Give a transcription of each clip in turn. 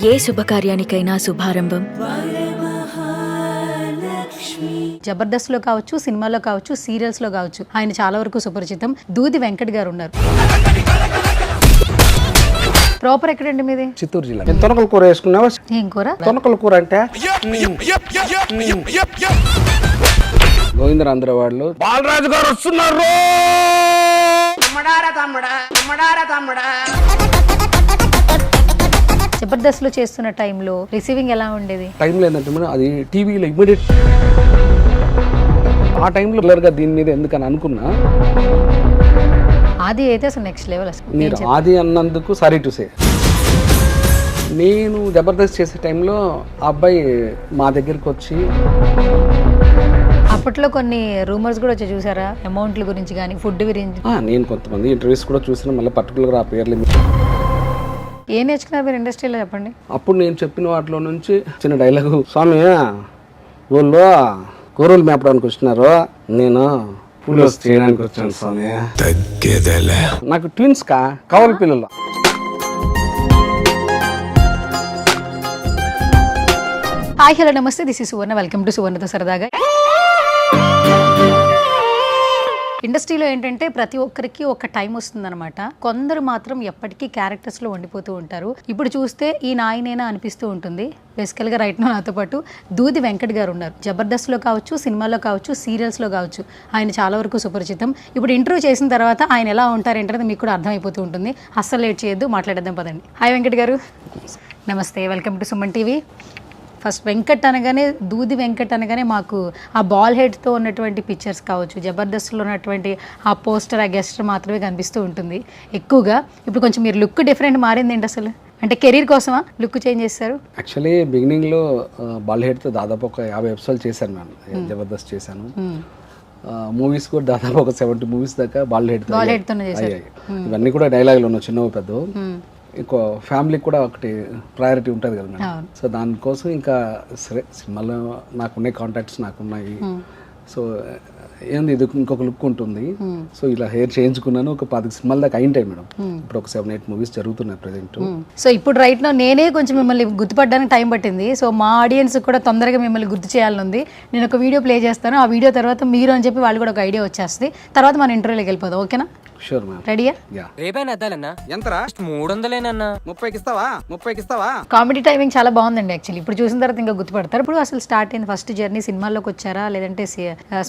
ఏ శుభకార్యానికైనా శుభారంభం జబర్దస్త్ లో కావచ్చు, సినిమాలో కావచ్చు, సీరియల్స్ లో కావచ్చు, ఆయన చాలా వరకు సుపరిచితం. దూది వెంకట్ గారు ఉన్నారు. ప్రాపర్ ఎక్కడండి మీది? చిత్తూరు జిల్లా. తొనకల కూర వేసుకున్నావా? ఏం కూర? తొనకల కూర అంటే గోవిందరాంధ్ర వాళ్ళు బాలరాజు గారు వస్తున్నారు. జబర్దస్త్ లో చేస్తున్న టైంలో రిసీవింగ్ ఎలా ఉండేది? టైంలో ఏంటంటే మేడం, అది టీవీలో ఇమ్మీడియట్ ఆ టైంలో క్లియర్గా దీని మీద ఎందుకని అనుకున్నా. ఆది అయితే అసలు నెక్స్ట్ లెవెల్. మీరు ఆది అన్నందుకు సారీ టు సే. నేను జబర్దస్త్ చేసే టైంలో ఆ అబ్బాయి మా దగ్గరికి వచ్చి అప్పట్లో కొన్ని రూమర్స్ కూడా వచ్చి చూసారా, అమౌంట్ల గురించి కానీ ఫుడ్ గురించి? నేను కొంతమంది ఇంటర్వ్యూస్ కూడా చూసిన, మళ్ళీ పర్టికులర్గా ఆ పేర్లు ఏం నేర్చుకున్నారు మీరు ఇండస్ట్రీలో చెప్పండి. అప్పుడు నేను చెప్పిన వాటిలో నుంచి చిన్న డైలాగు, స్వామి వాళ్ళు కూరలు మేపడానికి వచ్చినారు, నేను పూలు చేయడానికి వచ్చాను స్వామి. నాకు ట్విన్స్ కావాలి పిల్లలు. Hi hello namaste, this is Suvarna. Welcome to సువర్ణతో సరదాగా. ఇండస్ట్రీలో ఏంటంటే ప్రతి ఒక్కరికి ఒక టైం వస్తుందన్నమాట. కొందరు మాత్రం ఎప్పటికీ క్యారెక్టర్స్లో వండిపోతూ ఉంటారు. ఇప్పుడు చూస్తే ఈ నాయనేనా అనిపిస్తూ ఉంటుంది. బేసికల్గా రైట్ నాతో పాటు దూది వెంకట్ గారు ఉన్నారు. జబర్దస్త్లో కావచ్చు, సినిమాలో కావచ్చు, సీరియల్స్లో కావచ్చు, ఆయన చాలా వరకు సుపరిచితం. ఇప్పుడు ఇంటర్వ్యూ చేసిన తర్వాత ఆయన ఎలా ఉంటారు ఏంటనేది మీకు కూడా అర్థమైపోతూ ఉంటుంది. అస్సలు లేట్ చేయొద్దు, మాట్లాడేద్దాం పదండి. హాయ్ వెంకట్ గారు. నమస్తే, welcome to Suman TV. First Venkat అనగానే, దూది వెంకట్ అనగానే మాకు ఆ బాల్ హెడ్తో ఉన్నటువంటి పిక్చర్స్ కావచ్చు, జబర్దస్త్లో ఉన్నటువంటి ఆ పోస్టర్, ఆ గెస్టర్ మాత్రమే కనిపిస్తూ ఉంటుంది ఎక్కువగా. ఇప్పుడు కొంచెం మీరు లుక్ డిఫరెంట్ మారింది ఏంటి అసలు? అంటే కెరీర్ కోసమా లుక్ చేంజ్ చేస్తారు? యాక్చువల్లీ బిగినింగ్లో బాల్ హెడ్తో దాదాపు ఒక 50 ఎపిసోడ్లు చేశాను మ్యామ్. జబర్దస్త్ చేశాను. మూవీస్ కూడా దాదాపు ఒక 70 మూవీస్ దాకా బాల్ హెడ్తోనే అయ్యాయి. ఇవన్నీ కూడా డైలాగులు ఉన్నాయి, చిన్నవి పెద్ద. ఇంకో ఫ్యామిలీకి కూడా ఒకటి ప్రయారిటీ ఉంటుంది కదా మేడం. సో దానికోసం ఇంకా సరే, సినిమాలో నాకున్నాయి కాంటాక్ట్స్, నాకున్నాయి. సో ఏంది ఇది ఇంకొక లుక్ ఉంటుంది. సో ఇలా హెయిర్ చేయించుకున్నాను. ఒక 10 సినిమాల దాకా అయింటాయి మేడం. ఇప్పుడు ఒక 7-8 మూవీస్ జరుగుతున్నాయి ప్రెజెంట్. సో ఇప్పుడు రైట్ నా నేనే కొంచెం మిమ్మల్ని గుర్తుపడడానికి టైం పట్టింది. సో మా ఆడియన్స్ కూడా తొందరగా మిమ్మల్ని గుర్తు చేయాలని ఉంది. నేను ఒక వీడియో ప్లే చేస్తాను. ఆ వీడియో తర్వాత మీరు అని చెప్పి వాళ్ళు కూడా ఒక ఐడియా వచ్చేస్తుంది. తర్వాత మన ఇంటర్వ్యూలోకి వెళ్ళిపోదాం. ఓకేనా? Sure ma'am. రెడీయా? రేపైనా అద్దాలన్నా? ఎంతరా? 300 30కి ఇస్తావా? కామెడీ టైమింగ్ చాలా బాగుందండి. యాక్చువల్లీ ఇప్పుడు చూసిన తర్వాత ఇంకా గుర్తుపడతారు. ఇప్పుడు అసలు స్టార్ట్ అయింది ఫస్ట్ జర్నీ సినిమాల్లోకి వచ్చారా, లేదంటే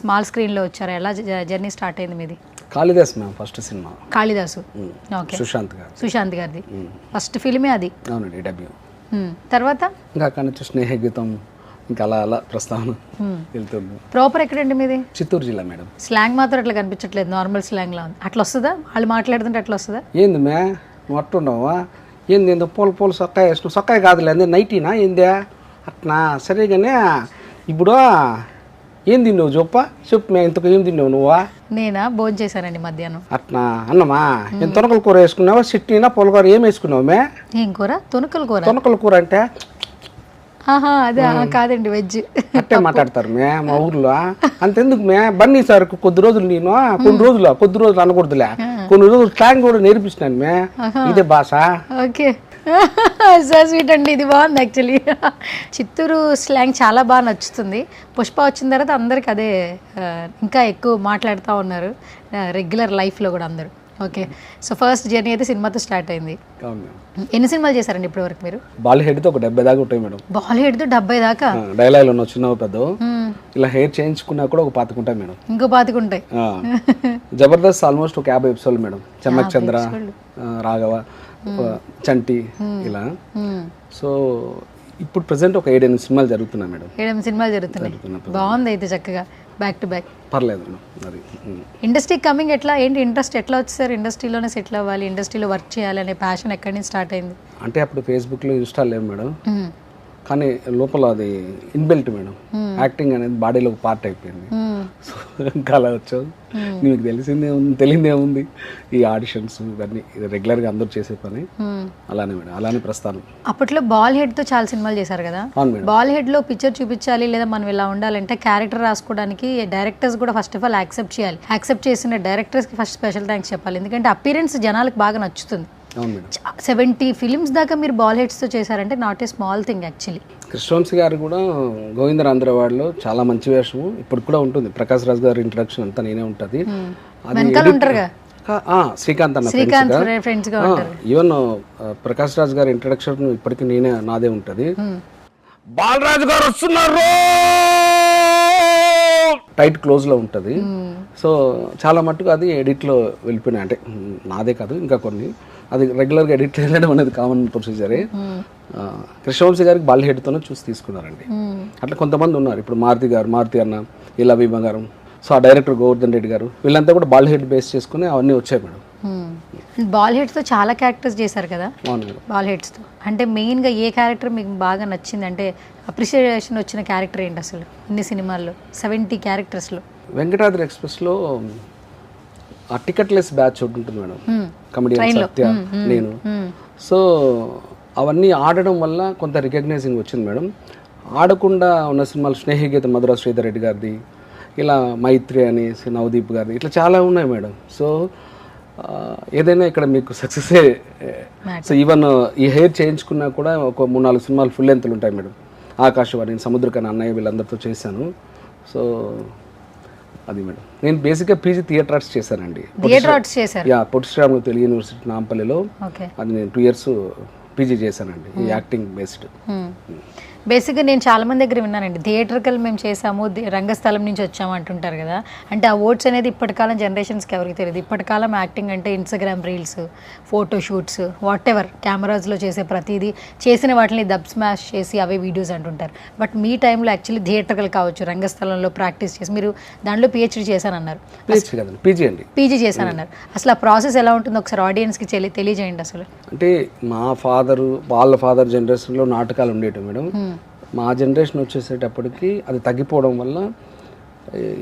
స్మాల్ స్క్రీన్ లో వచ్చారా? ఎలా జర్నీ స్టార్ట్ అయింది మీది? Kalidas ma'am first cinema. Kalidasu. Okay. Sushant గారిది ఫస్ట్ ఫిల్మే అది. అవునండి, డెబ్యూ. తర్వాత ఇంకా అక్కడ నుంచి స్నేహ గీతం, ఇంకా అలా ప్రస్తావన వెళ్తుంది. ప్రాపర్ ఎక్కడండి మీది? చిత్తూరు జిల్లా మేడం. స్లాంగ్ మాత్రం అట్లా కనిపించట్లేదు, నార్మల్ స్లాంగ్ లా ఉంది. అట్లా వస్తుందా? వాళ్ళు మాట్లాడుతుంటే అట్లా వస్తుందా? ఏంది మే నువ్వు అట్టుండవా? ఏంది ఏందో పూల సొక్కాయ వేసుకుని, సొక్కాయ కాదులే నైటీనా ఏందే అట్నా? సరేగానే ఇప్పుడు ఏం తిన్నావు చెప్పు మే. ఇంతకు ఏం తిన్నావు నువ్వా? నేనా భోజనం చేశానండి మధ్యాహ్నం. అట్నా అన్నమా? నేను తొనకల కూర వేసుకున్నావా, చట్నీనా, పులకూర ఏం వేసుకున్నావు మే? ఏం కూర? తొనకల కూర. తొనకల కూర అంటే అదే కాదండి, వెజ్. అట్టే మాట్లాడతారు మే మా ఊర్లో. అంతెందుకు మే, బన్నీ సార్ కొద్ది రోజులు నేను కొద్ది రోజులు అనకూడదులే, కొన్ని రోజులు స్లాంగ్ కూడా నేర్పిస్తున్నాను మే. ఇదే భాష. ఓకే, సో స్వీట్ అండి. ఇది బాగుంది యాక్చువల్లీ. చిత్తూరు స్లాంగ్ చాలా బాగా నచ్చుతుంది. పుష్ప వచ్చిన తర్వాత అందరికి అదే ఇంకా ఎక్కువ మాట్లాడుతూ ఉన్నారు రెగ్యులర్ లైఫ్లో కూడా అందరూ. ఓకే, సో ఫస్ట్ జర్నీ అయితే సినిమాతో స్టార్ట్ అయింది. ఎన్ని సినిమాలు చేశారండి ఇప్పటి వరకు మీరు? బాల్ హెడ్ తో ఒక 70 దాకా ఉంటాయి మేడం. బాల్ హెడ్ తో 70 దాకా? డైలాగులు ఉన్న చిన్న పెద్ద. ఇలా హెయిర్ చేయించుకున్నా కూడా ఒక 25 ఉంటాయి మేడం. ఇంకో 25 ఉంటాయి. జబర్దస్త్ ఆల్మోస్ట్ ఒక 50 ఎపిసోడ్లు మేడం. చెమ్మక్ చంద్ర, రాఘవ, చంటి ఇలా. సో ఇప్పుడు ప్రెసెంట్ ఒక 7-8 సినిమాలు జరుగుతున్నాయి మేడం. 7 సినిమాలు జరుగుతున్నాయి. బాగుంది అయితే, చక్కగా బ్యాక్ టు బ్యాక్. పర్లేదు మేడం. మరి ఇండస్ట్రీ కమింగ్ ఎట్లా, ఏంటి ఇంట్రెస్ట్ ఎట్లా వచ్చి సార్ ఇండస్ట్రీలోనే సెటిల్ అవ్వాలి, ఇండస్ట్రీలో వర్క్ చేయాలి అనే ప్యాషన్ ఎక్కడి నుంచి స్టార్ట్ అయింది? అంటే అప్పుడు ఫేస్బుక్లో ఇన్స్టాల్ లేవు మేడం, కానీ లోపల అది ఇన్బిల్ట్ మేడం. యాక్టింగ్ అనేది బాడీలో ఒక పార్ట్ అయిపోయింది. సో ఇంకా అలా వచ్చావు. నీకు తెలిసిందే ఉంది ఈ ఆడిషన్స్ ఇవన్నీ రెగ్యులర్గా అందరూ చేసే పని. అలానే మేడం, అలానే ప్రస్థానం. అప్పట్లో బాల్ హెడ్ తో చాలా సినిమాలు చేశారు కదా. బాల్ హెడ్ లో పిక్చర్ చూపించాలి లేదా మనం ఇలా ఉండాలంటే క్యారెక్టర్ రాసుకోవడానికి డైరెక్టర్స్ కూడా ఫస్ట్ ఆఫ్ ఆల్ యాక్సెప్ట్ చేయాలి. యాక్సెప్ట్ చేసిన డైరెక్టర్స్ కి ఫస్ట్ స్పెషల్ థ్యాంక్స్ చెప్పాలి. ఎందుకంటే అపీరెన్స్ జనాలకు బాగా నచ్చుతుంది. అవును మేడం. 70 ఫిలిమ్స్ దాకా మీరు బాల్ హెడ్స్తో చేశారంటే not a small thing actually. Krishna Vamsi గారు కూడా గోవిందరాంధ్రవాడలో చాలా మంచి వేషము ఇప్పుడు కూడా ఉంటుంది. ప్రకాష్ రాజ్ గారి ఇంట్రడక్షన్ అంతా నేనే ఉంటుంది. వెనకాల ఉంటారుగా శ్రీకాంత్ అన్న ఫ్రెండ్స్ గా ఈవెన్ ప్రకాష్ రాజ్ గారి ఇంట్రడక్షన్ ఇప్పటికీ నాదే ఉంటుంది. బాలరాజు గారు వస్తున్నారు టైట్ క్లోజ్ లో ఉంటుంది. సో చాలా మట్టుకు అది ఎడిట్ లో వెళ్ళిపోయినాయి. అంటే నాదే కాదు ఇంకా కొన్ని అది రెగ్యులర్గా ఎడిట్ చేయడం అనేది కామన్ ప్రొసీజరే. కృష్ణవంశీ గారికి బాల్ హెడ్తోనే చూసి తీసుకున్నారండి. అట్లా కొంతమంది ఉన్నారు. ఇప్పుడు మారుతి అన్న, ఇలా బంగారం, సో ఆ డైరెక్టర్ గోవర్ధన్ రెడ్డి గారు, వీళ్ళంతా కూడా బాల్ హెడ్ బేస్ చేసుకుని అవన్నీ వచ్చాయి మేడం. బాల్ హెడ్స్తో చాలా క్యారెక్టర్స్ చేశారు కదా. అవును మేడం. బాల్ హెడ్స్తో అంటే మెయిన్గా ఏ క్యారెక్టర్ మీకు బాగా నచ్చింది, అంటే అప్రిషియేషన్ వచ్చిన క్యారెక్టర్ ఏంటి అసలు ఇన్ని సినిమాల్లో 70 క్యారెక్టర్స్లో? వెంకటాద్రి ఎక్స్ప్రెస్లో ఆ టికెట్లెస్ బ్యాచ్ ఉంటుంది మేడం, కమెడియన్ సత్య, నేను. సో అవన్నీ ఆడడం వల్ల కొంత రికగ్నైజింగ్ వచ్చింది మేడం. ఆడకుండా ఉన్న సినిమాలు స్నేహిగీత మధురా శ్రీధర్ రెడ్డి గారిది, ఇలా మైత్రి అని నవదీప్ గారిది, ఇట్లా చాలా ఉన్నాయి మేడం. సో ఏదైనా ఇక్కడ మీకు సక్సెసే. సో ఈవెన్ ఈ హెయిర్ చేయించుకున్నా కూడా ఒక 3-4 సినిమాలు ఫుల్ లెంత్లు ఉంటాయి మేడం. ఆకాశవాణి, సముద్రకన్, అన్నయ్య వీళ్ళందరితో చేశాను. సో అది మేడం. నేను బేసిక్గా పీజీ థియేటర్ ఆర్ట్స్ చేశానండి. పొట్టి శ్రీరాములు తెలుగు యూనివర్సిటీ నాంపల్లిలో. అది నేను 2 years పీజీ చేశానండి ఈ యాక్టింగ్ బేస్డ్. బేసిక్గా నేను చాలా మంది దగ్గర విన్నానండి, థియేటర్కల్ మేము చేసాము, రంగస్థలం నుంచి వచ్చాము అంటుంటారు కదా. అంటే ఆ వర్డ్స్ అనేది ఇప్పటికాలం జనరేషన్స్కి ఎవరికి తెలియదు. ఇప్పటికాలం యాక్టింగ్ అంటే Instagram reels, photoshoots, whatever కెమెరాస్లో చేసే ప్రతిదీ, చేసిన వాటిని దబ్ స్మాష్ చేసి అవే వీడియోస్ అంటుంటారు. బట్ మీ టైంలో యాక్చువల్లీ థియేటర్కల్ కావచ్చు, రంగస్థలంలో ప్రాక్టీస్ చేసి మీరు దాంట్లో పిహెచ్డీ చేశానన్నారు, పీజీ చేశానన్నారు. అసలు ఆ ప్రాసెస్ ఎలా ఉంటుందో ఒకసారి ఆడియన్స్కి తెలియజేయండి అసలు. అంటే మా వాళ్ళ ఫాదర్ జనరేషన్లో నాటకాలు ఉండేవి మేడం. మా జనరేషన్ వచ్చేసేటప్పటికి అది తగ్గిపోవడం వల్ల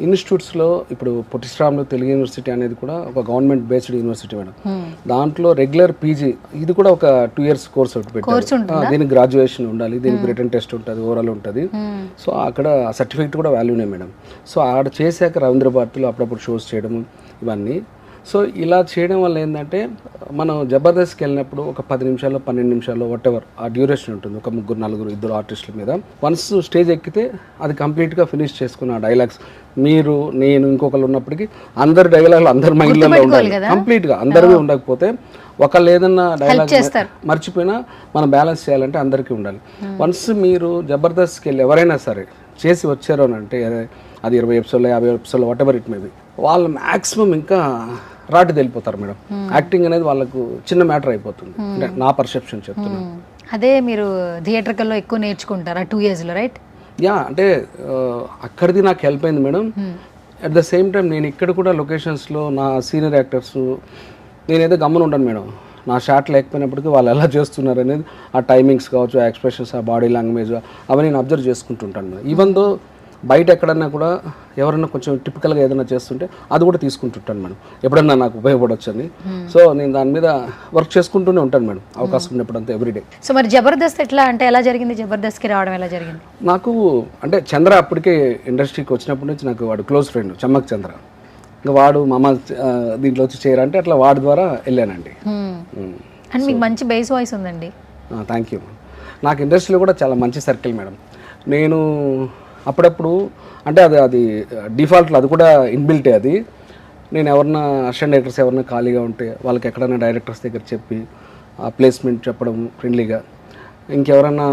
ఇన్స్టిట్యూట్స్లో ఇప్పుడు పొట్టి శ్రీరాములు తెలుగు యూనివర్సిటీ అనేది కూడా ఒక గవర్నమెంట్ బేస్డ్ యూనివర్సిటీ మేడం. దాంట్లో రెగ్యులర్ పీజీ ఇది కూడా ఒక 2 years కోర్స్ ఒకటి పెట్టారు. దీనికి గ్రాడ్యుయేషన్ ఉండాలి, దీనికి రిటర్న్ టెస్ట్ ఉంటుంది, ఓవరాల్ ఉంటుంది. సో అక్కడ సర్టిఫికేట్ కూడా వాల్యూనే మేడం. సో ఆడ చేశాక రవీంద్ర భారతిలో అప్పుడప్పుడు షోస్ చేయడం ఇవన్నీ. సో ఇలా చేయడం వల్ల ఏంటంటే మనం జబర్దస్త్కి వెళ్ళినప్పుడు ఒక 10 నిమిషాలు 12 నిమిషాలు వాటెవర్ ఆ డ్యూరేషన్ ఉంటుంది, ఒక 3-4 2 ఆర్టిస్టుల మీద. వన్స్ స్టేజ్ ఎక్కితే అది కంప్లీట్గా ఫినిష్ చేసుకున్న ఆ డైలాగ్స్ మీరు నేను ఇంకొకరు ఉన్నప్పటికీ అందరి డైలాగులు అందరి మైండ్లో ఉండాలి కంప్లీట్గా. అందరివి ఉండకపోతే ఒకళ్ళు ఏదన్నా డైలాగ్ మర్చిపోయినా మనం బ్యాలెన్స్ చేయాలంటే అందరికీ ఉండాలి. వన్స్ మీరు జబర్దస్త్కి వెళ్ళి ఎవరైనా సరే చేసి వచ్చారు అని అంటే అది 20 episodes 50 episodes whatever it maybe, వాళ్ళు మ్యాక్సిమం ఇంకా రాటి తెలిపోతారు మేడం. యాక్టింగ్ అనేది వాళ్ళకు చిన్న మ్యాటర్ అయిపోతుంది, అంటే నా పర్సెప్షన్ చెప్తున్నాను. అదే మీరు థియేటర్కల్లో ఎక్కువ నేర్చుకుంటారా 2 yearsలో, రైట్? యా, అంటే అక్కడిది నాకు హెల్ప్ అయింది madam. At the same time నేను ఇక్కడ కూడా లొకేషన్స్లో నా సీనియర్ యాక్టర్స్ నేనైతే గమ్మున ఉంటాను మేడం. నా షాట్ లేకపోయినప్పటికీ వాళ్ళు ఎలా చేస్తున్నారు అనేది ఆ టైమింగ్స్ కావచ్చు, ఆ ఎక్స్ప్రెషన్స్, ఆ బాడీ లాంగ్వేజ్ అవన్నీ నేను అబ్జర్వ్ చేసుకుంటుంటాను మేడం. ఈవెన్ దో బయట ఎక్కడన్నా కూడా ఎవరైనా కొంచెం టిపికల్గా ఏదైనా చేస్తుంటే అది కూడా తీసుకుంటుంటాను మేడం, ఎప్పుడన్నా నాకు ఉపయోగపడవచ్చు అని. సో నేను దాని మీద వర్క్ చేసుకుంటూనే ఉంటాను మేడం, అవకాశం ఉన్నప్పుడంతా ఎవ్రీడే. సో మరి జబర్దస్త్ ఎట్లా అంటే ఎలా జరిగింది, జబర్దస్త్కి రావడం ఎలా జరిగింది? నాకు అంటే చంద్ర అప్పటికే ఇండస్ట్రీకి వచ్చినప్పటి నుంచి నాకు వాడు క్లోజ్ ఫ్రెండ్, చమ్మక్ చంద్ర. ఇంకా వాడు మామ దీంట్లో వచ్చి చేయాలంటే అట్లా వాడి ద్వారా వెళ్ళానండి. అండ్ మీకు మంచి బేస్ వాయిస్ ఉందండి. Thank you. నాకు ఇండస్ట్రీలో కూడా చాలా మంచి సర్కిల్ మేడం. నేను అప్పుడప్పుడు అంటే అది డిఫాల్ట్లో అది కూడా ఇన్బిల్టే. అది నేను ఎవరన్నా అసిస్టెంట్ డైరెక్టర్స్ ఎవరన్నా ఖాళీగా ఉంటే వాళ్ళకి ఎక్కడైనా డైరెక్టర్స్ దగ్గర చెప్పి ఆ ప్లేస్మెంట్ చెప్పడం ఫ్రెండ్లీగా, ఇంకెవరన్నా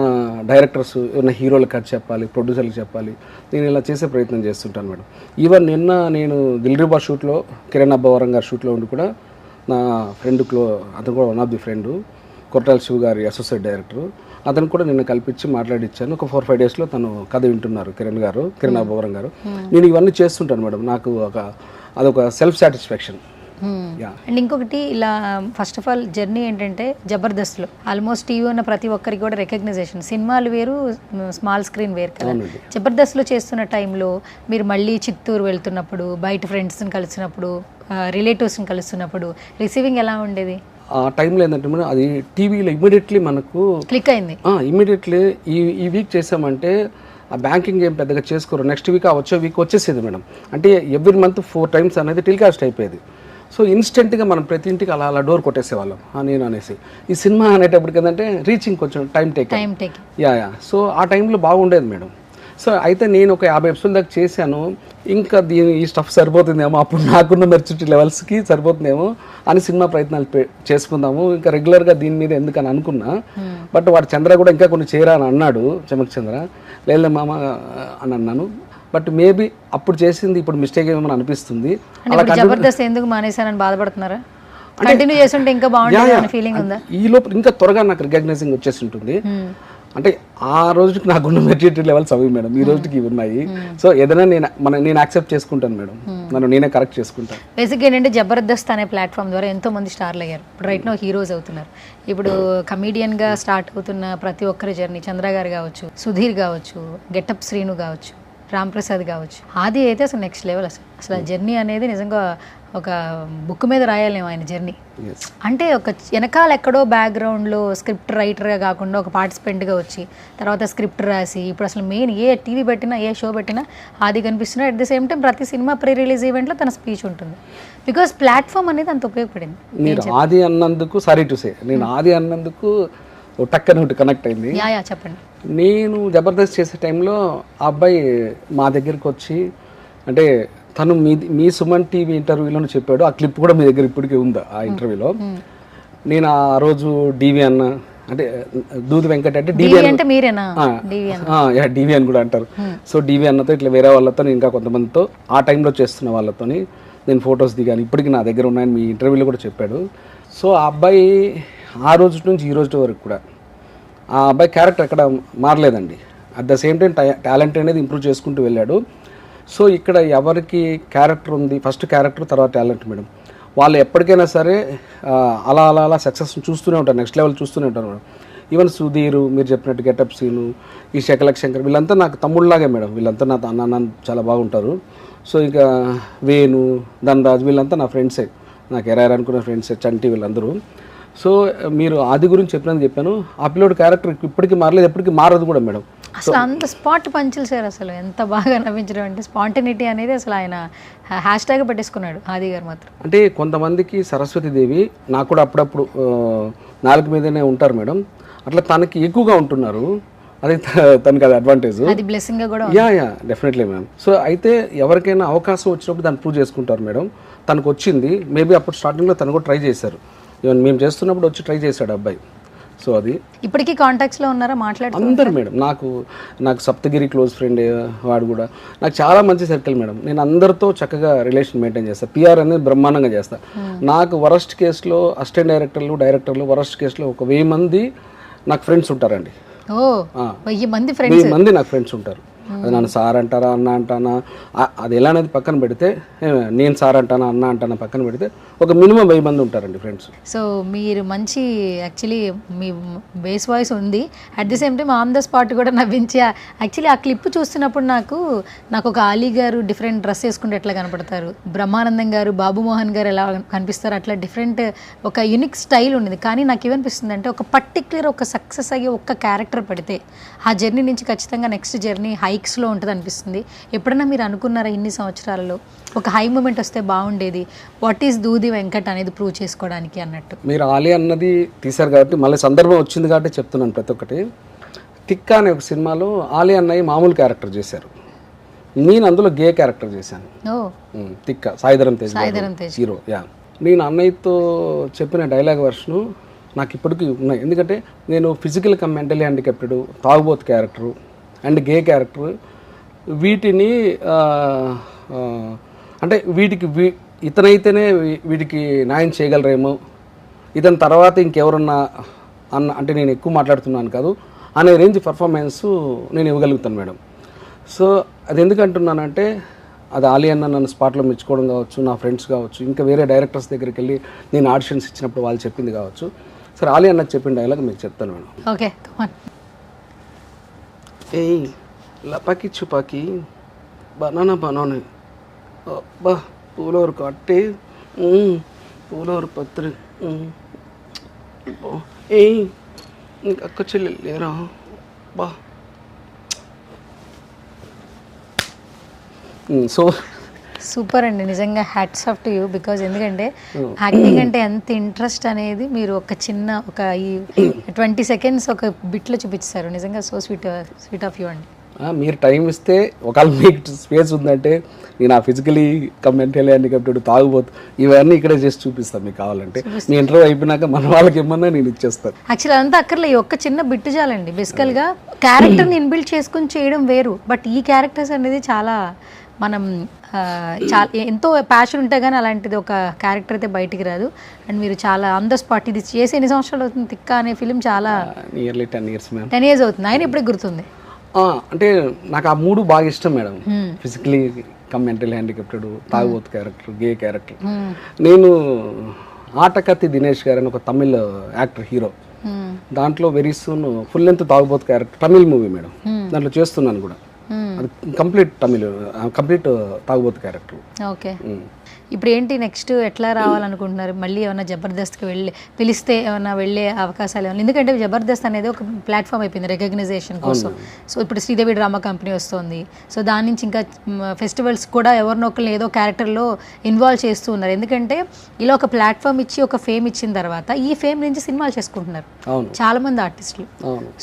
డైరెక్టర్స్ ఎవరైనా హీరోలకు కథ చెప్పాలి, ప్రొడ్యూసర్లకు చెప్పాలి, నేను ఇలా చేసే ప్రయత్నం చేస్తుంటాను మేడం. ఈవెన్ నిన్న నేను దిల్రుబా షూట్లో కిరణ్ అబ్బవరం గారి షూట్లో ఉండి కూడా నా ఫ్రెండ్ అతను కూడా one of the friend Koratala Shiva గారి అసోసియేట్ డైరెక్టర్, అతను కూడా నిన్న కల్పించి మాట్లాడిచ్చాను. ఒక 4-5 daysలో తను కథ వింటున్నారు కిరణ్ అబ్బవరం గారు. నేను ఇవన్నీ చేస్తుంటాను మేడం, నాకు అదొక సెల్ఫ్ సాటిస్ఫాక్షన్. అండ్ ఇంకొకటి ఇలా ఫస్ట్ ఆఫ్ ఆల్ జర్నీ ఏంటంటే జబర్దస్త్లో ఆల్మోస్ట్ టీవీ ఉన్న ప్రతి ఒక్కరికి కూడా రికగ్నైజేషన్, సినిమాలు వేరు, స్మాల్ స్క్రీన్ వేరు కదా. జబర్దస్త్లో చేస్తున్న టైంలో మీరు మళ్ళీ చిత్తూరు వెళ్తున్నప్పుడు, బయట ఫ్రెండ్స్ని కలిసినప్పుడు, రిలేటివ్స్ని కలుస్తున్నప్పుడు రిసీవింగ్ ఎలా ఉండేది? ఆ టైంలో ఏంటంటే మేడం అది టీవీలో ఇమ్మీడియట్లీ మనకు క్లిక్ అయింది. ఇమ్మీడియట్లీ ఈ వీక్ చేసామంటే ఆ బ్యాంకింగ్ ఏం పెద్దగా చేసుకోరు, నెక్స్ట్ వీక్ వచ్చే వీక్ వచ్చేసేది మేడం. అంటే ఎవ్రీ మంత్ 4 times అనేది టెలికాస్ట్ అయిపోయేది. సో ఇన్స్టెంట్గా మనం ప్రతి ఇంటికి అలా అలా డోర్ కొట్టేసేవాళ్ళం నేను అనేసి. ఈ సినిమా అనేటప్పటికి ఏంటంటే రీచింగ్ కొంచెం టైం టేక్. యా. సో ఆ టైంలో బాగుండేది మేడం. సో అయితే నేను ఒక 50 ఎపిసోడ్ దాకా చేశాను. ఇంకా ఈ స్టఫ్ సరిపోతుందేమో, అప్పుడు నాకున్న మెచ్యూరిటీ లెవెల్స్కి సరిపోతుందేమో అని సినిమా ప్రయత్నాలు చేసుకుందాము, ఇంకా రెగ్యులర్గా దీని మీద ఎందుకని అనుకున్నా. బట్ వాడు చంద్ర కూడా ఇంకా కొన్ని చేయరా అని అన్నాడు, చమక్ చంద్ర. లేదు మామ అని అన్నాను. బట్ మేబీ అప్పుడు చేసింది ఇప్పుడు మిస్టేక్ ఏమో అనిపిస్తుంది. జబర్దస్త్ ఎందుకు మానేశానని బాధపడుతున్నారా? కంటిన్యూ చేస్తుంటే ఇంకా బాగుంటుంది ఫీలింగ్ ఉందా? ఈ లోపు ఇంకా త్వరగా నాకు రికగ్నైజింగ్ వచ్చేసి ఉంటుంది. అంటే ఆ రోజుకి నాకున్న మెచ్యూరిటీ లెవెల్స్ అవి మేడం, ఈ రోజుకి ఇవి ఉన్నాయి. సో ఏదైనా నేను యాక్సెప్ట్ చేసుకుంటాను మేడం, నన్ను నేనే కరెక్ట్ చేసుకుంటాను. బేసిక్గా ఏంటంటే జబర్దస్త్ అనే ప్లాట్ఫామ్ ద్వారా ఎంతో మంది స్టార్లు అయ్యారు. ఇప్పుడు రైట్ నో హీరోస్ అవుతున్నారు. ఇప్పుడు కమీడియన్గా స్టార్ట్ అవుతున్న ప్రతి ఒక్కరి జర్నీ, చంద్ర గారు కావచ్చు, సుధీర్ కావచ్చు, గెటప్ శ్రీను కావచ్చు, రామ్ ప్రసాద్ కావచ్చు, ఆది అయితే అసలు నెక్స్ట్ లెవెల్. అసలు జర్నీ అనేది నిజంగా ఒక బుక్ మీద రాయాలేమో ఆయన జర్నీ. అంటే ఒక వెనకాల ఎక్కడో బ్యాక్గ్రౌండ్లో స్క్రిప్ట్ రైటర్గా కాకుండా ఒక పార్టిసిపెంట్గా వచ్చి తర్వాత స్క్రిప్ట్ రాసి ఇప్పుడు అసలు మెయిన్ ఏ టీవీ పెట్టినా ఏ షో పెట్టినా ఆది కనిపిస్తున్నా. అట్ ది సేమ్ టైం ప్రతి సినిమా ప్రీ రిలీజ్ ఈవెంట్లో తన స్పీచ్ ఉంటుంది. బికాస్ ప్లాట్ఫామ్ అనేది అంత ఉపయోగపడింది. మీరు ఆది అన్నందుకు సారీ టు సే, నేను ఆది అన్నందుకు టక్కన ఒకటి కనెక్ట్ అయింది. చెప్పండి. నేను జబర్దస్త్ చేసే టైంలో ఆ అబ్బాయి మా దగ్గరికి వచ్చి, అంటే తను మీ సుమన్ టీవీ ఇంటర్వ్యూలో చెప్పాడు, ఆ క్లిప్ కూడా మీ దగ్గర ఇప్పటికీ ఉందా ఆ ఇంటర్వ్యూలో. నేను ఆ రోజు డివి అన్న, అంటే దూది వెంకట అంటే డివి అని కూడా అంటారు. సో డివి అన్నతో ఇట్లా వేరే వాళ్ళతో ఇంకా కొంతమందితో ఆ టైంలో చేస్తున్న వాళ్ళతో నేను ఫొటోస్ దిగాను, ఇప్పటికీ నా దగ్గర ఉన్నాయని మీ ఇంటర్వ్యూలో కూడా చెప్పాడు. సో ఆ అబ్బాయి ఆ రోజు నుంచి ఈ రోజు వరకు కూడా ఆ అబ్బాయి క్యారెక్టర్ ఎక్కడ మారలేదండి. At the same time talent అనేది ఇంప్రూవ్ చేసుకుంటూ వెళ్ళాడు. సో ఇక్కడ ఎవరికి క్యారెక్టర్ ఉంది, ఫస్ట్ క్యారెక్టర్ తర్వాత టాలెంట్ మేడం. వాళ్ళు ఎప్పటికైనా సరే అలా అలా అలా సక్సెస్ చూస్తూనే ఉంటారు, నెక్స్ట్ లెవెల్ చూస్తూనే ఉంటారు మేడం. ఈవెన్ సుధీరు, మీరు చెప్పినట్టు గెటప్ సీను, ఈ శకలక్ శంకర్, వీళ్ళంతా నాకు తమ్ముళ్ళలాగే మేడం. వీళ్ళంతా నా అన్న చాలా బాగుంటారు. సో ఇంకా వేణు, ధనరాజ్ వీళ్ళంతా నా ఫ్రెండ్సే, నాకు ఎరారు అనుకున్న ఫ్రెండ్సే, చంటి వీళ్ళందరూ. సో మీరు ఆది గురించి చెప్పాను. ఆ పిల్లోడు క్యారెక్టర్ ఇప్పటికీ మారలేదు, ఎప్పటికీ మారదు కూడా మేడం. అసలు అంత స్పాట్ పంచులు సార్, అసలు ఎంత బాగా నవ్వించడం అంటే స్పాంటనిటీ అనేది అసలు ఆయన హ్యాష్ ట్యాగ్ పెట్టేసుకున్నాడు ఆది గారు మాత్రం. అంటే కొంతమందికి సరస్వతీదేవి, నాకు కూడా అప్పుడప్పుడు నాలుగు మీదనే ఉంటారు మేడం, అట్లా తనకి ఎక్కువగా ఉంటున్నారు. అది తనకి అది అడ్వాంటేజ్, అది బ్లెస్సింగ్ కూడా. Yeah definitely ma'am. సో అయితే ఎవరికైనా అవకాశం వచ్చినప్పుడు దాన్ని ప్రూవ్ చేసుకుంటారు మేడం. తనకు వచ్చింది, మేబీ అప్పుడు స్టార్టింగ్లో తను కూడా ట్రై చేశారు. ఈవెన్ మేము చేస్తున్నప్పుడు వచ్చి ట్రై చేశాడు అబ్బాయి. సో అది ఇప్పటికీ కాంటాక్ట్స్లో ఉన్నారా, మాట్లాడుతూ అందరు మేడం. నాకు సప్తగిరి క్లోజ్ ఫ్రెండ్, వాడు కూడా నాకు చాలా మంచి సర్కిల్ మేడం. నేను అందరితో చక్కగా రిలేషన్ మెయింటైన్ చేస్తాను. పిఆర్ అనేది బ్రహ్మాండంగా చేస్తాను. నాకు వరస్ట్ కేసులో అసిస్టెంట్ డైరెక్టర్లు వరస్ట్ కేసులో 1000 మంది నాకు ఫ్రెండ్స్ ఉంటారండి. 1000 మంది నాకు ఫ్రెండ్స్ ఉంటారు. అది నన్ను సార్ అంటారా అన్న అంటానా అది ఎలా అనేది పక్కన పెడితే, నేను సార్ అంటానా అన్న అంటానా పక్కన పెడితే ఒక మినిమం 1000 మంది ఉంటారండి ఫ్రెండ్స్. సో మీరు మంచి యాక్చువల్లీ మీ బేస్ వాయిస్ ఉంది, at the same time on the spot కూడా నవ్వించి. యాక్చువల్లీ ఆ క్లిప్ చూస్తున్నప్పుడు నాకు ఒక ఆలీ గారు డిఫరెంట్ డ్రెస్ వేసుకుంటే ఎట్లా కనపడతారు, బ్రహ్మానందం గారు, బాబు మోహన్ గారు ఎలా కనిపిస్తారు, అట్లా డిఫరెంట్ ఒక యూనిక్ స్టైల్ ఉండేది. కానీ నాకు ఏమనిపిస్తుంది అంటే ఒక పర్టిక్యులర్ ఒక సక్సెస్ అయ్యి ఒక్క క్యారెక్టర్ పెడితే ఆ జర్నీ నుంచి ఖచ్చితంగా నెక్స్ట్ జర్నీ హైక్స్లో ఉంటుంది అనిపిస్తుంది. ఎప్పుడైనా మీరు అనుకున్నారా ఇన్ని సంవత్సరాలలో ఒక హై మూమెంట్ వస్తే బాగుండేది, వాట్ ఈస్ దూది వెంకట్ అనేది ప్రూవ్ చేసుకోవడానికి అన్నట్టు? మీరు ఆలీ అన్నది తీశారు కాబట్టి మళ్ళీ సందర్భం వచ్చింది కాబట్టి చెప్తున్నాను ప్రతి ఒక్కటి. టిక్కా అనే ఒక సినిమాలో ఆలీ అన్నయ్య మామూలు క్యారెక్టర్ చేశారు, నేను అందులో గే క్యారెక్టర్ చేశాను. తిక్క సాయిధరం తేజ్ హీరో. యా, నేను అన్నయ్యతో చెప్పిన డైలాగ్ వర్షను నాకు ఇప్పటికీ ఉన్నాయి. ఎందుకంటే నేను ఫిజికల్ కమ్ మెంటలీ హ్యాండిక్యాప్టెడ్, తాగుబోత్ క్యారెక్టరు అండ్ గే క్యారెక్టర్, వీటిని అంటే ఇతనైతేనే వీటికి న్యాయం చేయగలరేమో, ఇతని తర్వాత ఇంకెవరన్నా అంటే నేను ఎక్కువ మాట్లాడుతున్నాను కాదు అనే రేంజ్ పర్ఫార్మెన్స్ నేను ఇవ్వగలుగుతాను మేడం. సో అది ఎందుకు అంటున్నానంటే, అది ఆలీ అన్న నన్ను స్పాట్లో మెచ్చుకోవడం కావచ్చు, నా ఫ్రెండ్స్ కావచ్చు, ఇంకా వేరే డైరెక్టర్స్ దగ్గరికి వెళ్ళి నేను ఆడిషన్స్ ఇచ్చినప్పుడు వాళ్ళు చెప్పింది కావచ్చు. సరే, ఆలీ అన్నకు చెప్పిన డైలాగ్ మీకు చెప్తాను మేడం. ఓకే, ఏయ్ లపాకి చుపాకి బనానా బా పూలూరు కట్టి పూలూరు పత్రి ఏయ్ ఇంక అక్క చెల్లి లేరా బా. సూపర్ అండి, నిజంగా hats off to you. Because ఎందుకంటే యాక్టింగ్ అంటే ఎంత ఇంట్రెస్ట్ అనేది మీరు ఒక ఈ 20 seconds ఒక బిట్లో చూపించారు. నిజంగా సో స్వీట్ ఆఫ్ యూ అండి. మీరు టైం ఇస్తే ఒకవేళ మీకు స్పేస్ ఉందంటే నేను ఆ ఫిజికలీ మెంటలీ హ్యాండిక్యాప్టెడ్ తాగుబోతు ఇవన్నీ ఇక్కడే చేసి చూపిస్తాను మీకు కావాలంటే. మీ ఇంటర్వ్యూ అయిపోయినాక మన వాళ్ళకి ఏమన్నా నేను ఇచ్చేస్తాను. యాక్చువల్లీ అదంతా అక్కర్లే, ఈ ఒక్క చిన్న బిట్ చాలండి. బేసికల్గా క్యారెక్టర్ని ఇన్బిల్డ్ చేసుకుని చేయడం వేరు, బట్ ఈ క్యారెక్టర్స్ అనేది చాలా మనం చాలా ఎంతో ప్యాషన్ ఉంటే కానీ అలాంటిది ఒక క్యారెక్టర్ అయితే బయటికి రాదు. అండ్ మీరు చాలా ఆన్ ద స్పాట్ ఇది చేసి ఎన్ని సంవత్సరాలు అవుతుంది? తిక్క అనే ఫిలిం చాలా నియర్లీ 10 years మ్యామ్. 10 years అవుతుంది. ఆయన ఇప్పుడే గుర్తుంది. అంటే నాకు ఆ 3 బాగా ఇష్టం మేడం. ఫిజికలీ మెంటల్ హ్యాండిక్యాప్టెడ్, తాగుబోతు క్యారెక్టర్, గే క్యారెక్టర్. నేను ఆటకత్తి దినేష్ గారు అని ఒక తమిళ్ యాక్టర్ హీరో, దాంట్లో వెరీ సూన్ ఫుల్ లెంత్ తాగుబోతు క్యారెక్టర్, తమిళ్ మూవీ మేడం, దాంట్లో చేస్తున్నాను కూడా. అది కంప్లీట్ తాగుబోతు క్యారెక్టర్. ఓకే, ఇప్పుడు ఏంటి నెక్స్ట్ ఎట్లా రావాలనుకుంటున్నారు? మళ్ళీ ఏమైనా జబర్దస్త్కి పిలిస్తే ఏమైనా వెళ్ళే అవకాశాలు ఏమైనా? ఎందుకంటే జబర్దస్త్ అనేది ఒక ప్లాట్ఫామ్ అయిపోయింది రికగ్నైజేషన్ కోసం. సో ఇప్పుడు శ్రీదేవి డ్రామా కంపెనీ వస్తుంది. సో దాని నుంచి ఇంకా ఫెస్టివల్స్ కూడా ఎవరినొకరు ఏదో క్యారెక్టర్లో ఇన్వాల్వ్ చేస్తూ ఉన్నారు. ఎందుకంటే ఇలా ఒక ప్లాట్ఫామ్ ఇచ్చి ఒక ఫేమ్ ఇచ్చిన తర్వాత ఈ ఫేమ్ నుంచి సినిమాలు చేసుకుంటున్నారు చాలా మంది ఆర్టిస్టులు.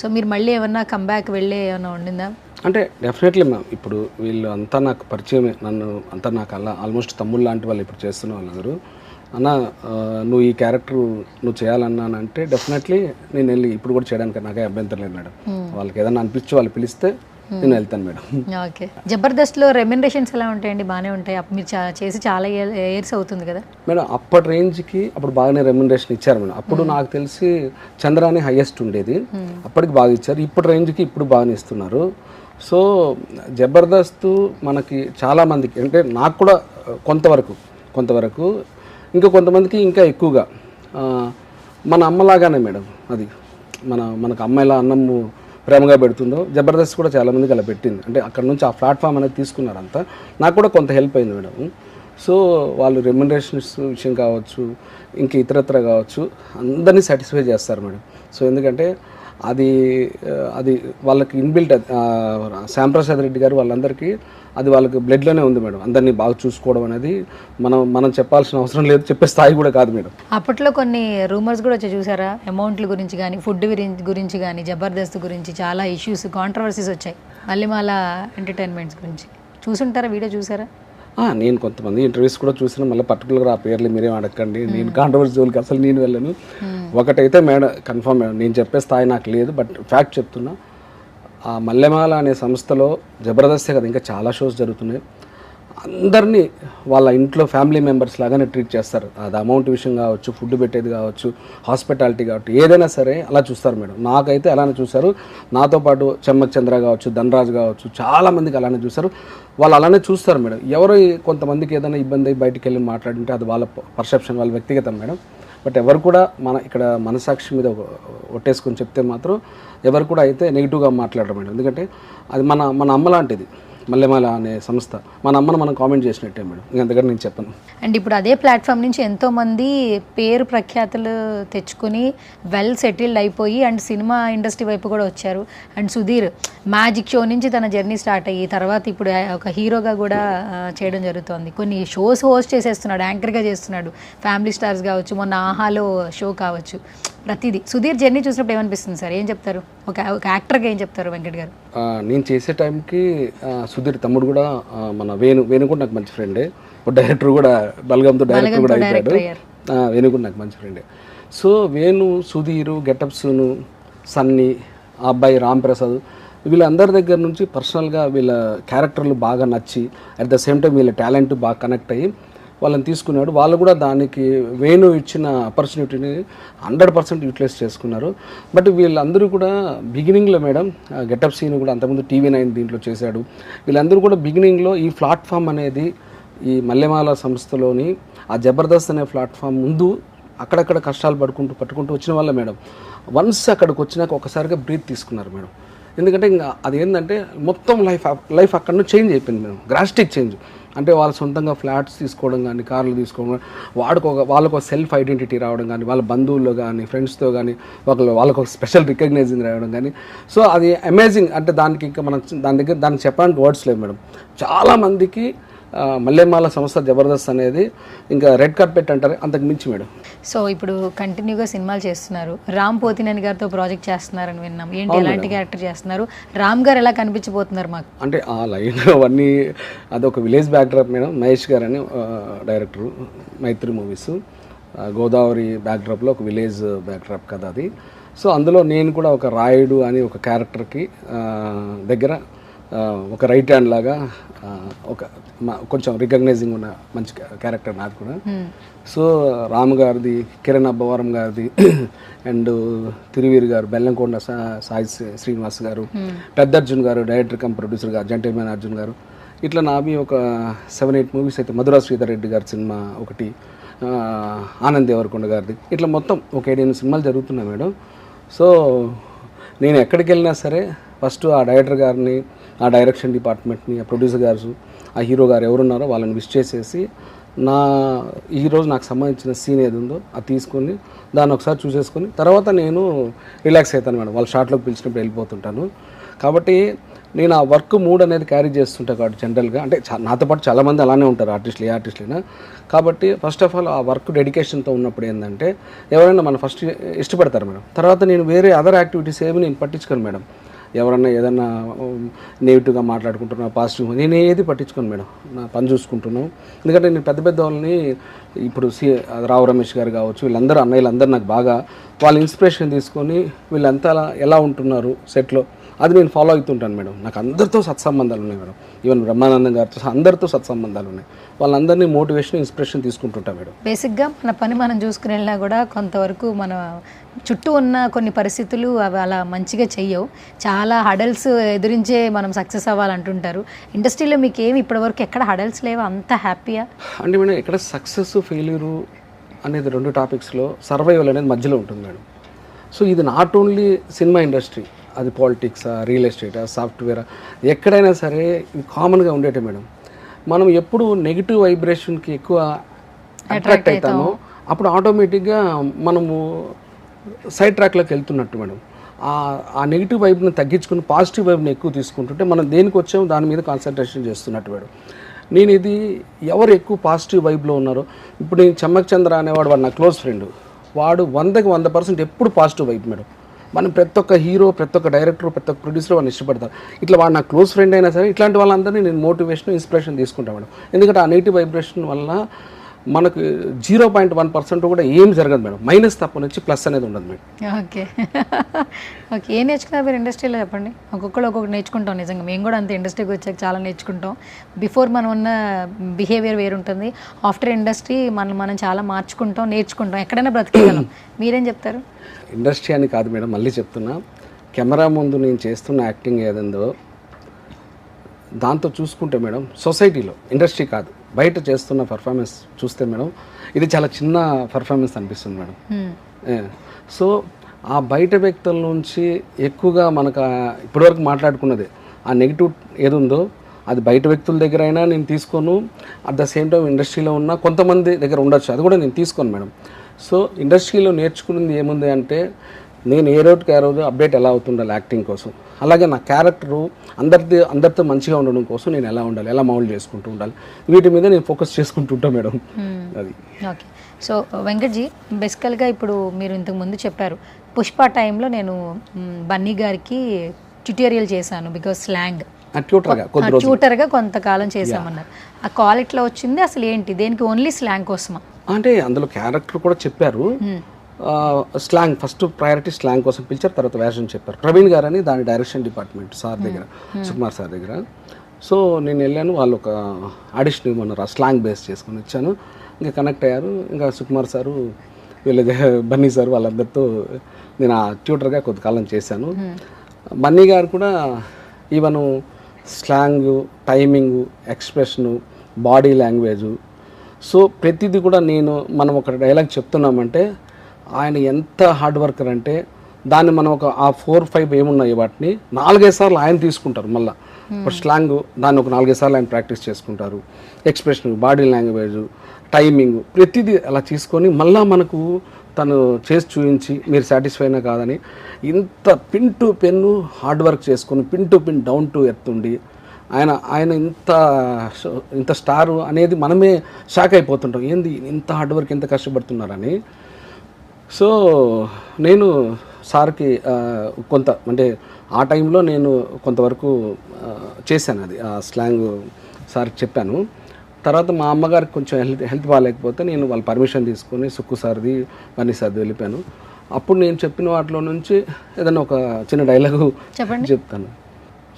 సో మీరు మళ్ళీ ఏమన్నా కంబ్యాక్ వెళ్ళే ఏమైనా ఉండిందా? అంటే డెఫినెట్లీ మ్యామ్. ఇప్పుడు వీళ్ళు అంతా నాకు పరిచయమే, నన్ను అంతా నాకు అలా ఆల్మోస్ట్ తమ్ముళ్ళు లాంటి వాళ్ళు ఇప్పుడు చేస్తున్న వాళ్ళందరూ. అన్న నువ్వు ఈ క్యారెక్టర్ నువ్వు చేయాలన్నానంటే డెఫినెట్లీ నేను వెళ్ళి ఇప్పుడు కూడా చేయడానికి నాకే అభ్యంతరం లేదు మేడం. వాళ్ళకి ఏదైనా అనిపించి వాళ్ళు పిలిస్తే నేను వెళ్తాను మేడం. ఓకే, జబర్దస్త్లో రెమ్యునరేషన్స్ ఎలా ఉంటాయండి? బాగానే ఉంటాయి. మీరు చేసి చాలా ఇయర్స్ అవుతుంది కదా మేడం. అప్పటి రేంజ్కి అప్పుడు బాగానే రెమ్యునరేషన్ ఇచ్చారు మేడం. అప్పుడు నాకు తెలిసి చంద్రాని హైయెస్ట్ ఉండేది, అప్పటికి బాగా ఇచ్చారు. ఇప్పటి రేంజ్కి ఇప్పుడు బాగానే ఇస్తున్నారు. సో జబర్దస్త్ మనకి చాలామందికి, అంటే నాకు కూడా కొంతవరకు ఇంకా కొంతమందికి ఇంకా ఎక్కువగా మన అమ్మలాగానే మేడం. అది మనకు అమ్మ ఎలా అన్నము ప్రేమగా పెడుతుందో జబర్దస్త్ కూడా చాలామందికి అలా పెట్టింది. అంటే అక్కడ నుంచి ఆ ప్లాట్ఫామ్ అనేది తీసుకున్నారు అంతా. నాకు కూడా కొంత హెల్ప్ అయింది మేడం. సో వాళ్ళు రెమ్యునరేషన్స్ విషయం కావచ్చు, ఇంకా ఇతరత్ర కావచ్చు, అందరినీ సాటిస్ఫై చేస్తారు మేడం. సో ఎందుకంటే అది వాళ్ళకి ఇన్బిల్ట్, శ్యాంప్రసాద్ రెడ్డి గారు వాళ్ళందరికీ అది వాళ్ళకి బ్లడ్లోనే ఉంది మేడం. అందరినీ బాగా చూసుకోవడం అనేది మనం చెప్పాల్సిన అవసరం లేదు, చెప్పే స్థాయి కూడా కాదు మేడం. అప్పట్లో కొన్ని రూమర్స్ కూడా వచ్చి చూసారా? అమౌంట్ల గురించి కానీ, ఫుడ్ గురించి కానీ, జబర్దస్త్ గురించి చాలా ఇష్యూస్, కాంట్రవర్సీస్ వచ్చాయి. మళ్ళీమాల ఎంటర్టైన్మెంట్స్ గురించి చూసుంటారా? వీడియో చూసారా? నేను కొంతమంది ఇంటర్వ్యూస్ కూడా చూసిన, మళ్ళీ పర్టికులర్గా ఆ పేర్లు మీరేం అడగండి, నేను కాంట్రవర్సీ జోలికి అసలు నేను వెళ్ళను. ఒకటైతే మేడం కన్ఫర్మ్ మేడం, నేను చెప్పే స్థాయి నాకు లేదు, బట్ ఫ్యాక్ట్ చెప్తున్నా. ఆ మల్లెమాల అనే సంస్థలో జబర్దస్తే కదా, ఇంకా చాలా షోస్ జరుగుతున్నాయి. అందరినీ వాళ్ళ ఇంట్లో ఫ్యామిలీ మెంబర్స్ లాగానే ట్రీట్ చేస్తారు. అది అమౌంట్ విషయం కావచ్చు, ఫుడ్ పెట్టేది కావచ్చు, హాస్పిటాలిటీ కావచ్చు, ఏదైనా సరే అలా చూస్తారు మేడం. నాకైతే అలానే చూశారు. నాతో పాటు చెమ్మక్ చంద్ర కావచ్చు, ధనరాజ్ కావచ్చు, చాలామందికి అలానే చూస్తారు. వాళ్ళు అలానే చూస్తారు మేడం. ఎవరో కొంతమందికి ఏదైనా ఇబ్బంది అయ్యి బయటికి వెళ్ళి మాట్లాడుంటే అది వాళ్ళ పర్సెప్షన్, వాళ్ళ వ్యక్తిగతం మేడం. బట్ ఎవరు కూడా ఇక్కడ మనసాక్షి మీద ఒట్టేసుకొని చెప్తే మాత్రం ఎవరు కూడా అయితే నెగిటివ్గా మాట్లాడరు మేడం. ఎందుకంటే అది మన అమ్మ లాంటిది మల్లెమాల అనే సంస్థ. మన అమ్మను మనం కామెంట్ చేసినట్టే మేడం, ఇంకంతకంటే నేను చెప్పను. అండ్ ఇప్పుడు అదే ప్లాట్ఫామ్ నుంచి ఎంతోమంది పేరు ప్రఖ్యాతులు తెచ్చుకుని వెల్ సెటిల్డ్ అయిపోయి అండ్ సినిమా ఇండస్ట్రీ వైపు కూడా వచ్చారు. అండ్ సుధీర్ మ్యాజిక్ షో నుంచి తన జర్నీ స్టార్ట్ అయ్యి తర్వాత ఇప్పుడు ఒక హీరోగా కూడా చేయడం జరుగుతుంది. కొన్ని షోస్ హోస్ట్ చేసేస్తున్నాడు, యాంకర్గా చేస్తున్నాడు. ఫ్యామిలీ స్టార్స్ కావచ్చు, మొన్న ఆహాలో షో కావచ్చు, ప్రతిదీ. సుధీర్ జర్నీ చూసినప్పుడు ఏమనిపిస్తుంది సార్? ఏం చెప్తారు ఒక యాక్టర్గా? ఏం చెప్తారు వెంకట్ గారు? నేను చేసే టైంకి సుధీర్ తమ్ముడు కూడా మన వేణు కూడా నాకు మంచి ఫ్రెండే. డైరెక్టర్ కూడా బలగంతో డైరెక్టర్ కూడా అయిపోయాడు. వేణు కూడా నాకు మంచి ఫ్రెండే. సో వేణు, సుధీరు, గెటప్స్ను, సన్నీ, ఆ అబ్బాయి రామ్ ప్రసాద్, వీళ్ళందరి దగ్గర నుంచి పర్సనల్గా వీళ్ళ క్యారెక్టర్లు బాగా నచ్చి అట్ ద సేమ్ టైం వీళ్ళ టాలెంట్ బాగా కనెక్ట్ అయ్యి వాళ్ళని తీసుకున్నాడు. వాళ్ళు కూడా దానికి వేణు ఇచ్చిన ఆపర్చునిటీని 100% యూటిలైజ్ చేసుకున్నారు. బట్ వీళ్ళందరూ కూడా బిగినింగ్లో మేడం, గెటప్ సీన్ కూడా అంతకుముందు TV9 దీంట్లో చేశాడు. వీళ్ళందరూ కూడా బిగినింగ్లో ఈ ప్లాట్ఫామ్ అనేది, ఈ మల్లెమాల సంస్థలోని ఆ జబర్దస్త్ అనే ప్లాట్ఫామ్ ముందు అక్కడక్కడ కష్టాలు పట్టుకుంటూ వచ్చిన వాళ్ళ మేడం. వన్స్ అక్కడికి వచ్చినాక ఒకసారిగా బ్రీత్ తీసుకున్నారు మేడం. ఎందుకంటే ఇంకా అది ఏంటంటే మొత్తం లైఫ్ అక్కడ నుంచి చేంజ్ అయిపోయింది మేడం, గ్రాస్టిక్ చేంజ్. అంటే వాళ్ళ సొంతంగా ఫ్లాట్స్ తీసుకోవడం కానీ, కార్లు తీసుకోవడం, వాళ్ళకు ఒక సెల్ఫ్ ఐడెంటిటీ రావడం కానీ, వాళ్ళ బంధువుల్లో కానీ, ఫ్రెండ్స్తో కానీ వాళ్ళకు ఒక స్పెషల్ రికగ్నైజింగ్ రావడం కానీ. సో అది అమేజింగ్. అంటే దానికి ఇంకా మనం దానికి చెప్పడానికి వర్డ్స్ లేవు మేడం. చాలామందికి మల్లెమాల సంస్థ జబర్దస్త్ అనేది ఇంకా రెడ్ కార్పెట్ అంటారు, అంతకు మించి మేడం. సో ఇప్పుడు కంటిన్యూగా సినిమాలు చేస్తున్నారు, రామ్ పోతినేని గారితో ప్రాజెక్ట్ చేస్తున్నారని విన్నాం. ఏంటి, ఎలాంటి క్యారెక్టర్ చేస్తున్నారు? రామ్ గారు ఎలా కనిపించబోతున్నారు మాకు? అంటే ఆ లైన్ అవన్నీ అదొక విలేజ్ బ్యాక్డ్రాప్ మేడం. మహేష్ గారు అని డైరెక్టరు, మైత్రి మూవీస్, గోదావరి బ్యాక్డ్రాప్లో ఒక విలేజ్ బ్యాక్డ్రాప్ కదా అది. సో అందులో నేను కూడా ఒక రాయుడు అని ఒక క్యారెక్టర్కి దగ్గర ఒక రైట్ హ్యాండ్ లాగా కొంచెం రికగ్నైజింగ్ ఉన్న మంచి క్యారెక్టర్ నాకు కూడా. సో రామ్ గారిది, కిరణ్ అబ్బవరం గారిది అండ్ తిరువీరు గారు, బెల్లంకొండ సాయి శ్రీనివాస్ గారు, పెద్ద అర్జున్ గారు డైరెక్టర్ కమ్ ప్రొడ్యూసర్ గారు, జెంటిల్మెన్ అర్జున్ గారు, ఇట్లా నావి ఒక 7-8 మూవీస్ అయితే, మధురా శ్రీధర్ రెడ్డి గారి సినిమా ఒకటి, ఆనంద్ దేవరకొండ గారిది, ఇట్లా మొత్తం ఒక 7-8 సినిమాలు జరుగుతున్నాయి మేడం. సో నేను ఎక్కడికి వెళ్ళినా సరే ఫస్ట్ ఆ డైరెక్టర్ గారిని, ఆ డైరెక్షన్ డిపార్ట్మెంట్ని, ఆ ప్రొడ్యూసర్ గారు, ఆ హీరో గారు ఎవరున్నారో వాళ్ళని విష్ చేసేసి ఈరోజు నాకు సంబంధించిన సీన్ ఏది ఉందో అది తీసుకొని దాన్ని ఒకసారి చూసేసుకొని తర్వాత నేను రిలాక్స్ అవుతాను మేడం. వాళ్ళ షాట్లోకి పిలిచినప్పుడు వెళ్ళిపోతుంటాను. కాబట్టి నేను ఆ వర్క్ మూడ్ అనేది క్యారీ చేస్తుంటాను కాబట్టి జనరల్గా, అంటే నాతో పాటు చాలామంది అలానే ఉంటారు ఆర్టిస్టులు, ఏ ఆర్టిస్టులైనా. కాబట్టి ఫస్ట్ ఆఫ్ ఆల్ ఆ వర్క్ డెడికేషన్తో ఉన్నప్పుడు ఏంటంటే ఎవరైనా మనం ఫస్ట్ ఇష్టపడతారు మేడం. తర్వాత నేను వేరే అదర్ యాక్టివిటీస్ ఏమి నేను పట్టించుకోను మేడం. ఎవరన్నా ఏదన్నా నెగిటివ్గా మాట్లాడుకుంటున్నా, పాజిటివ్, నేను ఏది పట్టించుకోను మేడం. నా పని చూసుకుంటున్నాను. ఎందుకంటే నేను పెద్ద పెద్ద వాళ్ళని, ఇప్పుడు రావు రమేష్ గారు కావచ్చు, వీళ్ళందరూ అన్నయ్యలందరూ నాకు బాగా వాళ్ళ ఇన్స్పిరేషన్ తీసుకొని వీళ్ళంతా ఎలా ఉంటున్నారు సెట్లో అది నేను ఫాలో అవుతుంటాను మేడం. నాకు అందరితో సత్సంబంధాలు ఉన్నాయి మేడం. ఈవెన్ బ్రహ్మానందం గారితో అందరితో సత్సంబంధాలు ఉన్నాయి. వాళ్ళందరినీ మోటివేషన్, ఇన్స్పిరేషన్ తీసుకుంటుంటాను మేడం. బేసిక్గా మన పని మనం చూసుకుని వెళ్ళినా కూడా కొంతవరకు మన చుట్టూ ఉన్న కొన్ని పరిస్థితులు అవి అలా మంచిగా చెయ్యవు. చాలా హడల్స్ ఎదురించే మనం సక్సెస్ అవ్వాలంటుంటారు. ఇండస్ట్రీలో మీకు ఏమి ఇప్పటివరకు ఎక్కడ హడల్స్ లేవా? అంత హ్యాపీయా? అంటే మేడం ఎక్కడ సక్సెస్ ఫెయిల్యూరు అనేది 2 టాపిక్స్లో సర్వైవల్ అనేది మధ్యలో ఉంటుంది మేడం. సో ఇది నాట్ ఓన్లీ సినిమా ఇండస్ట్రీ, అది పాలిటిక్సా, రియల్ ఎస్టేటా, సాఫ్ట్వేరా, ఎక్కడైనా సరే ఇవి కామన్గా ఉండేటే మేడం. మనం ఎప్పుడు నెగిటివ్ వైబ్రేషన్కి ఎక్కువ అట్రాక్ట్ అవుతామో అప్పుడు ఆటోమేటిక్గా మనము సైడ్ ట్రాక్లోకి వెళ్తున్నట్టు మేడం. ఆ నెగిటివ్ వైబ్ని తగ్గించుకుని పాజిటివ్ వైబ్ని ఎక్కువ తీసుకుంటుంటే మనం దేనికి వచ్చామో దాని మీద కాన్సన్ట్రేషన్ చేస్తున్నట్టు మేడం. నేను ఇది ఎవరు ఎక్కువ పాజిటివ్ వైబ్లో ఉన్నారో, ఇప్పుడు నేను చెమ్మక్ చంద్ర అనేవాడు, వాడు నా క్లోజ్ ఫ్రెండ్, వాడు 100కి 100% ఎప్పుడు పాజిటివ్ వైబ్ మేడం. మనం ప్రతి ఒక్క హీరో, ప్రతి ఒక్క డైరెక్టర్, ప్రతి ఒక్క ప్రొడ్యూసర్ వాళ్ళని ఇష్టపడతారు. ఇట్లా వాడు నా క్లోజ్ ఫ్రెండ్ అయినా సరే ఇట్లాంటి వాళ్ళందరినీ నేను మోటివేషన్, ఇన్స్పిరేషన్ తీసుకుంటాను మేడం. ఎందుకంటే ఆ నెగిటివ్ వైబ్రేషన్ వల్ల మనకు 0.1% కూడా ఏం జరగదు మేడం. మైనస్ తప్ప నుంచి ప్లస్ అనేది ఉండదు మేడం. Okay okay. ఏం నేర్చుకున్నారు మీరు ఇండస్ట్రీలో చెప్పండి? ఒక్కొక్కటి నేర్చుకుంటాం. నిజంగా మేము కూడా అంతే, ఇండస్ట్రీకి వచ్చాక చాలా నేర్చుకుంటాం. బిఫోర్ మనం ఉన్న బిహేవియర్ వేరుంటుంది, ఆఫ్టర్ ఇండస్ట్రీ మనం చాలా మార్చుకుంటాం, నేర్చుకుంటాం, ఎక్కడైనా బ్రతికేయగలం. మీరేం చెప్తారు? ఇండస్ట్రీ అని కాదు మేడం, మళ్ళీ చెప్తున్నా, కెమెరా ముందు నేను చేస్తున్న యాక్టింగ్ ఏదందో దాంతో చూసుకుంటే మేడం, సొసైటీలో, ఇండస్ట్రీ కాదు, బయట చేస్తున్న పర్ఫార్మెన్స్ చూస్తే మేడం ఇది చాలా చిన్న పర్ఫార్మెన్స్ అనిపిస్తుంది మేడం. సో ఆ బయట వ్యక్తుల నుంచి ఎక్కువగా మనకు ఇప్పటివరకు మాట్లాడుకున్నదే ఆ నెగిటివ్ ఏదుందో అది బయట వ్యక్తుల దగ్గర అయినా నేను తీసుకోను, అట్ ద సేమ్ టైం ఇండస్ట్రీలో ఉన్న కొంతమంది దగ్గర ఉండొచ్చు, అది కూడా నేను తీసుకోను మేడం. సో ఇండస్ట్రీలో నేర్చుకున్నది ఏముంది అంటే, నేను ఏ రోజుకి ఆ రోజు అప్డేట్ ఎలా అవుతుండాలి యాక్టింగ్ కోసం, అలాగే నా క్యారెక్టరు అందరితో మంచిగా ఉండడం కోసం నేను ఎలా ఉండాలి, ఎలా మౌల్డ్ చేసుకుంటూ ఉండాలి, వీటి మీద నేను ఫోకస్ చేసుకుంటూ ఉంటాను మేడం. అది ఓకే. సో వెంకట్జీ, బేసికల్గా ఇప్పుడు మీరు ఇంతకుముందు చెప్పారు, పుష్ప టైంలో నేను బన్నీ గారికి ట్యూటోరియల్ చేశాను, బికాజ్ స్లాంగ్ ట్యూటర్గా కొంతకాలం చేశామన్నారు. ఆ కాల్ ఎట్లా వచ్చింది అసలు, ఏంటి, దేనికి, ఓన్లీ స్లాంగ్ కోసమా? అంటే అందులో క్యారెక్టర్ కూడా చెప్పారు, స్లాంగ్ ఫస్ట్ ప్రయారిటీ స్లాంగ్ కోసం పిలిచారు, తర్వాత వేషన్ చెప్పారు. ప్రవీణ్ గారు అని దాని డైరెక్షన్ డిపార్ట్మెంట్ సార్ దగ్గర, సుకుమార్ సార్ దగ్గర. సో నేను వెళ్ళాను, వాళ్ళు ఒక ఆడిషన్ ఇవ్వమన్నారు, ఆ స్లాంగ్ బేస్ చేసుకొని ఇచ్చాను. ఇంకా కనెక్ట్ అయ్యారు. ఇంకా సుకుమార్ సారు, వీళ్ళ బన్నీ సార్, వాళ్ళందరితో నేను ఆ ట్యూటర్గా కొంతకాలం చేశాను. బన్నీ గారు కూడా even slang, timing, expression, body language, so ప్రతిదీ కూడా మనం ఒక డైలాగ్ చెప్తున్నామంటే ఆయన ఎంత హార్డ్ వర్కర్ అంటే దాన్ని మనం ఒక ఆ 4-5 ఏమున్నాయి వాటిని 4-5 సార్లు ఆయన తీసుకుంటారు. మళ్ళీ ఇప్పుడు స్లాంగ్ దాన్ని ఒక 4-5 సార్లు ఆయన ప్రాక్టీస్ చేసుకుంటారు. ఎక్స్ప్రెషన్, బాడీ లాంగ్వేజ్, టైమింగ్, ప్రతిదీ అలా తీసుకొని మళ్ళీ మనకు తను చేసి చూపించి మీరు సాటిస్ఫై అయినా కాదని ఇంత pin to pen hard work చేసుకొని pin to pin down to earth ఉండి ఆయన ఇంత స్టారు అనేది మనమే షాక్ అయిపోతుంటాం, ఏంది ఇంత హార్డ్ వర్క్ ఎంత కష్టపడుతున్నారని. సో నేను సార్కి కొంత అంటే ఆ టైంలో నేను కొంతవరకు చేశాను, అది ఆ స్లాంగ్ సార్కి చెప్పాను. తర్వాత మా అమ్మగారికి కొంచెం హెల్త్ బాగాలేకపోతే నేను వాళ్ళ పర్మిషన్ తీసుకొని సుక్కు సార్ది బన్నీ సార్ది వెళ్ళిపోయాను. అప్పుడు నేను చెప్పిన వాటిలో నుంచి ఏదైనా ఒక చిన్న డైలాగు చెప్తాను.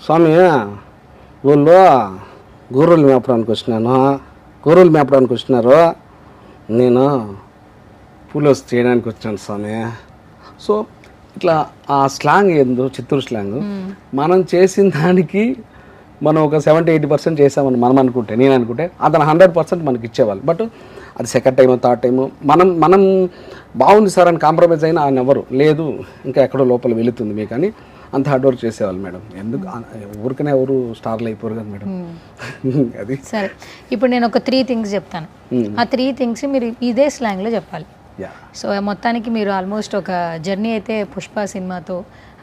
స్వామి, ఊళ్ళో గొర్రెలు మేపడానికి వచ్చినారు, నేను పూలోస్ చేయడానికి వచ్చాను స్వామి. సో ఇట్లా ఆ స్లాంగ్ ఏందో చిత్తూరు స్లాంగ్, మనం చేసిన దానికి మనం ఒక 70-80% చేసామని నేను అనుకుంటే అతను 100% మనకి ఇచ్చేవాళ్ళు. బట్ అది సెకండ్ టైము థర్డ్ టైము మనం బాగుంది సార్ అని కాంప్రమైజ్ అయినా ఆయన ఎవరు లేదు, ఇంకా ఎక్కడో లోపల వెళుతుంది మీకు అని అంత హార్డ్ వర్క్ చేసేవాళ్ళు మేడం. ఎందుకు ఊరికనే ఎవరు స్టార్లు అయిపోరు కదా మేడం. అది సరే, ఇప్పుడు నేను ఒక 3 థింగ్స్ చెప్తాను, ఆ 3 థింగ్స్ మీరు ఇదే స్లాంగ్లో చెప్పాలి. సో మొత్తానికి మీరు ఆల్మోస్ట్ ఒక జర్నీ అయితే పుష్ప సినిమాతో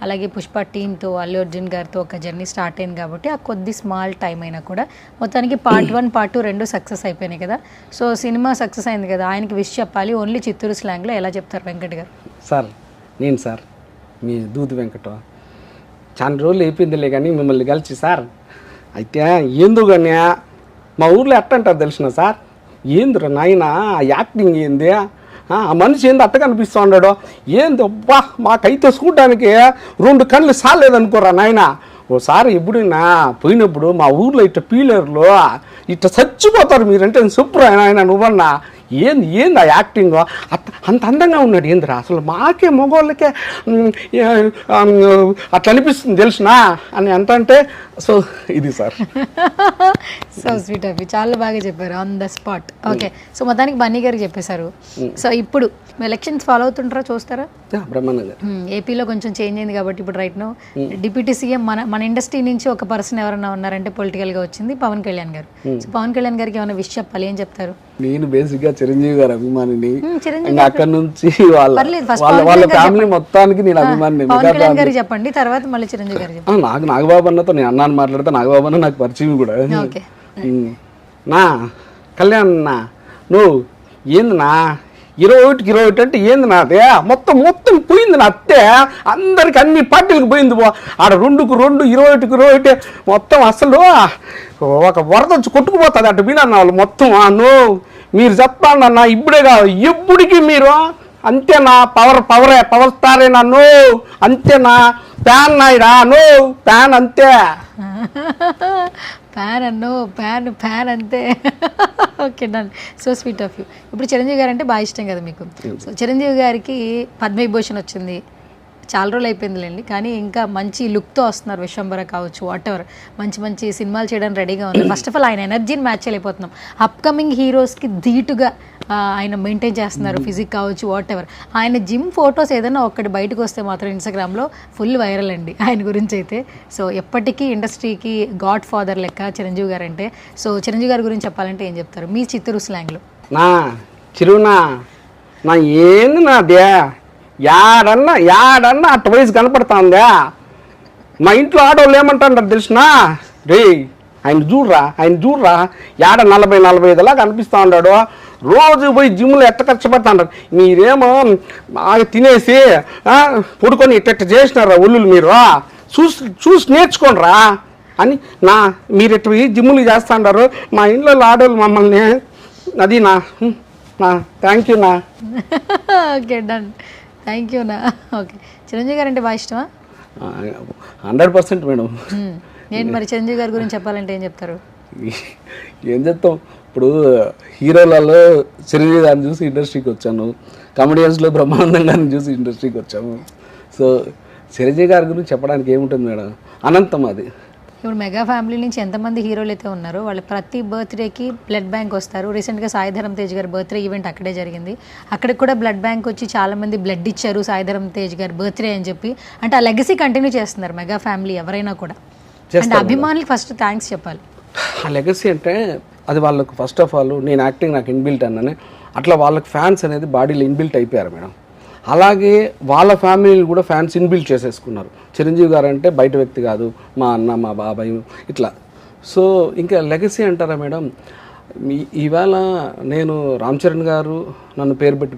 అలాగే పుష్ప టీంతో అల్లు అర్జున్ గారితో ఒక జర్నీ స్టార్ట్ అయింది కాబట్టి ఆ కొద్ది స్మాల్ టైం అయినా కూడా మొత్తానికి పార్ట్ 1 పార్ట్ 2 రెండు సక్సెస్ అయిపోయినాయి కదా. సో సినిమా సక్సెస్ అయింది కదా, ఆయనకి విష్ చెప్పాలి, ఓన్లీ చిత్తూరు స్లాంగ్లో ఎలా చెప్తారు వెంకట్ గారు? సార్ మీ దూది వెంకట చాలా రోజులు అయిపోయిందిలే కానీ మిమ్మల్ని కలిసి సార్, అయితే ఎందుకని మా ఊర్లో ఎట్టంటారు తెలిసిన సార్, ఏందిరా నాయన యాక్టింగ్ ఏంది, ఆ మనిషి ఏంది అట్ట కనిపిస్తూ ఉన్నాడు, ఏంది అబ్బా మాకైతే చూడడానికి 2 కళ్ళు సాలేదనుకోరా నాయన. ఓసారి ఎప్పుడైనా పోయినప్పుడు మా ఊర్లో ఇట్ట పీలర్లో ఇట్ట చచ్చిపోతారు మీరంటే సూపర్ ఆయన నువ్వన్నా, ఏంది ఆ యాక్టింగ్ అంత అందంగా ఉన్నాడు ఏందిరా అసలు, మాకే మగవాళ్ళకే అట్లా అనిపిస్తుంది తెలిసినా అని అంటే. సో ఇది sir. So sweet of you, చాలా బాగా చెప్పారు on the spot. Okay, so మొత్తానికి బన్నీ గారికి చెప్పేశారు. సో ఇప్పుడు ఎలక్షన్స్ ఫాలో అవుతుంటారా, చూస్తారా? బ్రహ్మాండంగా. ఏపీలో కొంచెం చేంజ్ అయింది కాబట్టి ఇప్పుడు రైట్ నో డిప్యూటీ సీఎం మన ఇండస్ట్రీ నుంచి ఒక పర్సన్ ఎవరైనా ఉన్నారంటే పొలిటికల్గా వచ్చింది పవన్ కళ్యాణ్ గారు. సో పవన్ కళ్యాణ్ గారికి ఏమైనా విష్ చెప్పాలి, ఏం చెప్తారు? నేను బేసిక్గా చిరంజీవి గారు అభిమానిని, అక్కడ నుంచి వాళ్ళ ఫ్యామిలీ మొత్తానికి నేను అభిమాని. పవన్ కళ్యాణ్ గారికి చెప్పండి, తర్వాత మళ్ళీ చిరంజీవి గారు చెప్పండి. నాకు నాగబాబు అన్నతో నేను అన్నాను మాట్లాడితే, నాగబాబు అన్న నాకు పరిచయం కూడా. నా కళ్యాణ్ నువ్వు ఏంది నా 21 అంటే ఏంది నాదే మొత్తం పోయింది నా అత్తే, అందరికి అన్ని పార్టీలకు పోయింది ఆడ 2కు 2 21కు 21 మొత్తం అసలు ఒక వరద వచ్చి కొట్టుకుపోతుంది అటు మీన వాళ్ళు మొత్తం. మీరు చెప్పాలన్నా ఇప్పుడే కాదు ఎప్పటికీ మీరు అంతేనా, పవర్ స్టారే నన్ను అంతేనా, ప్యాన్ నాయుడా ప్యాన్ అంతే, ఫ్యాన్ అన్నో ఫ్యాన్ అంతే. Okay done, so sweet of you. ఇప్పుడు చిరంజీవి గారు అంటే బాగా ఇష్టం కదా మీకు. సో చిరంజీవి గారికి పద్మవిభూషణ్ వచ్చింది, చాలా రోజులు అయిపోయిందిలేండి, కానీ ఇంకా మంచి లుక్తో వస్తున్నారు. విశ్వంబర కావచ్చు, వాట్ ఎవర్ మంచి సినిమాలు చేయడానికి రెడీగా ఉన్నారు. ఫస్ట్ ఆఫ్ ఆల్ ఆయన ఎనర్జీని మ్యాచ్ చేయలేకపోతున్నాం. అప్కమింగ్ హీరోస్కి ధీటుగా ఆయన మెయింటైన్ చేస్తున్నారు, ఫిజిక్ కావచ్చు వాట్ ఎవర్. ఆయన జిమ్ ఫొటోస్ ఏదైనా ఒక్కటి బయటకు వస్తే మాత్రం ఇన్స్టాగ్రామ్లో ఫుల్ వైరల్ అండి ఆయన గురించి అయితే. సో ఎప్పటికీ ఇండస్ట్రీకి గాడ్ ఫాదర్ లెక్క చిరంజీవి గారు అంటే. సో చిరంజీవి గారి గురించి చెప్పాలంటే ఏం చెప్తారు మీ చిత్తూరు స్లాంగ్లో? నా ఏంది నాదే యాడన్నా అటు వయసు కనపడుతుందా, మా ఇంట్లో ఆడవాళ్ళు ఏమంటారు తెలిసినా, రే ఆయన చూడరా యాడ 40-45 లాగా కనిపిస్తూ ఉన్నాడు, రోజు పోయి జిమ్లో ఎట్ట కష్టపడుతుంటారు, మీరేమో బాగా తినేసి పడుకొని ఇట్ట చేసినారా ఒళ్ళు, మీరు చూసి నేర్చుకోండిరా అని మీరు ఇట్ట జిమ్లు చేస్తూ ఉంటారు, మా ఇంట్లో ఆడవాళ్ళు మమ్మల్ని, అది నా థ్యాంక్ యూ నా. ఓకే డన్, థ్యాంక్ యూ నా. ఓకే, చిరంజీవి గారు అంటే బాగా ఇష్టమా? 100% మేడం. నేను మరి చిరంజీవి గారి గురించి చెప్పాలంటే ఏం చెప్తారు? ఏం చెప్తాం, ఇప్పుడు హీరోలలో చిరంజీవి గారిని చూసి ఇండస్ట్రీకి వచ్చాను, కామెడియన్స్లో బ్రహ్మానందం గారిని చూసి ఇండస్ట్రీకి వచ్చాము. సో చిరంజీవి గారి గురించి చెప్పడానికి ఏముంటుంది మేడం, అనంతం అది. ఇప్పుడు మెగా ఫ్యామిలీ నుంచి ఎంతమంది హీరోలు అయితే ఉన్నారో వాళ్ళు ప్రతి బర్త్డేకి బ్లడ్ బ్యాంక్ వస్తారు. రీసెంట్గా సాయిధరం తేజ్ గారి బర్త్డే ఈవెంట్ అక్కడే జరిగింది, అక్కడికి కూడా బ్లడ్ బ్యాంక్ వచ్చి చాలామంది బ్లడ్ ఇచ్చారు సాయిధరం తేజ్ గారి బర్త్డే అని చెప్పి. అంటే ఆ లెగసీ కంటిన్యూ చేస్తున్నారు మెగా ఫ్యామిలీ ఎవరైనా కూడా. అంటే అభిమానులు ఫస్ట్ థ్యాంక్స్ చెప్పాలి. ఆ లెగసీ అంటే అది వాళ్ళకు ఫస్ట్ ఆఫ్ ఆల్ నేను యాక్టింగ్ నాకు ఇన్బిల్ట్ అన్నానే, అట్లా వాళ్ళకి ఫ్యాన్స్ అనేది బాడీలో ఇన్బిల్ట్ అయిపోయారు మేడం. అలాగే వాళ్ళ ఫ్యామిలీలు కూడా ఫ్యాన్స్ ఇన్బిల్ట్ చేసేసుకున్నారు. చిరంజీవి గారు అంటే బయట వ్యక్తి కాదు, మా అన్న మా బాబాయ్ ఇట్లా సో ఇంకా లెగసీ అంటారా మేడం, ఈవేళ నేను రామ్ చరణ్ గారు నన్ను పేరు పెట్టి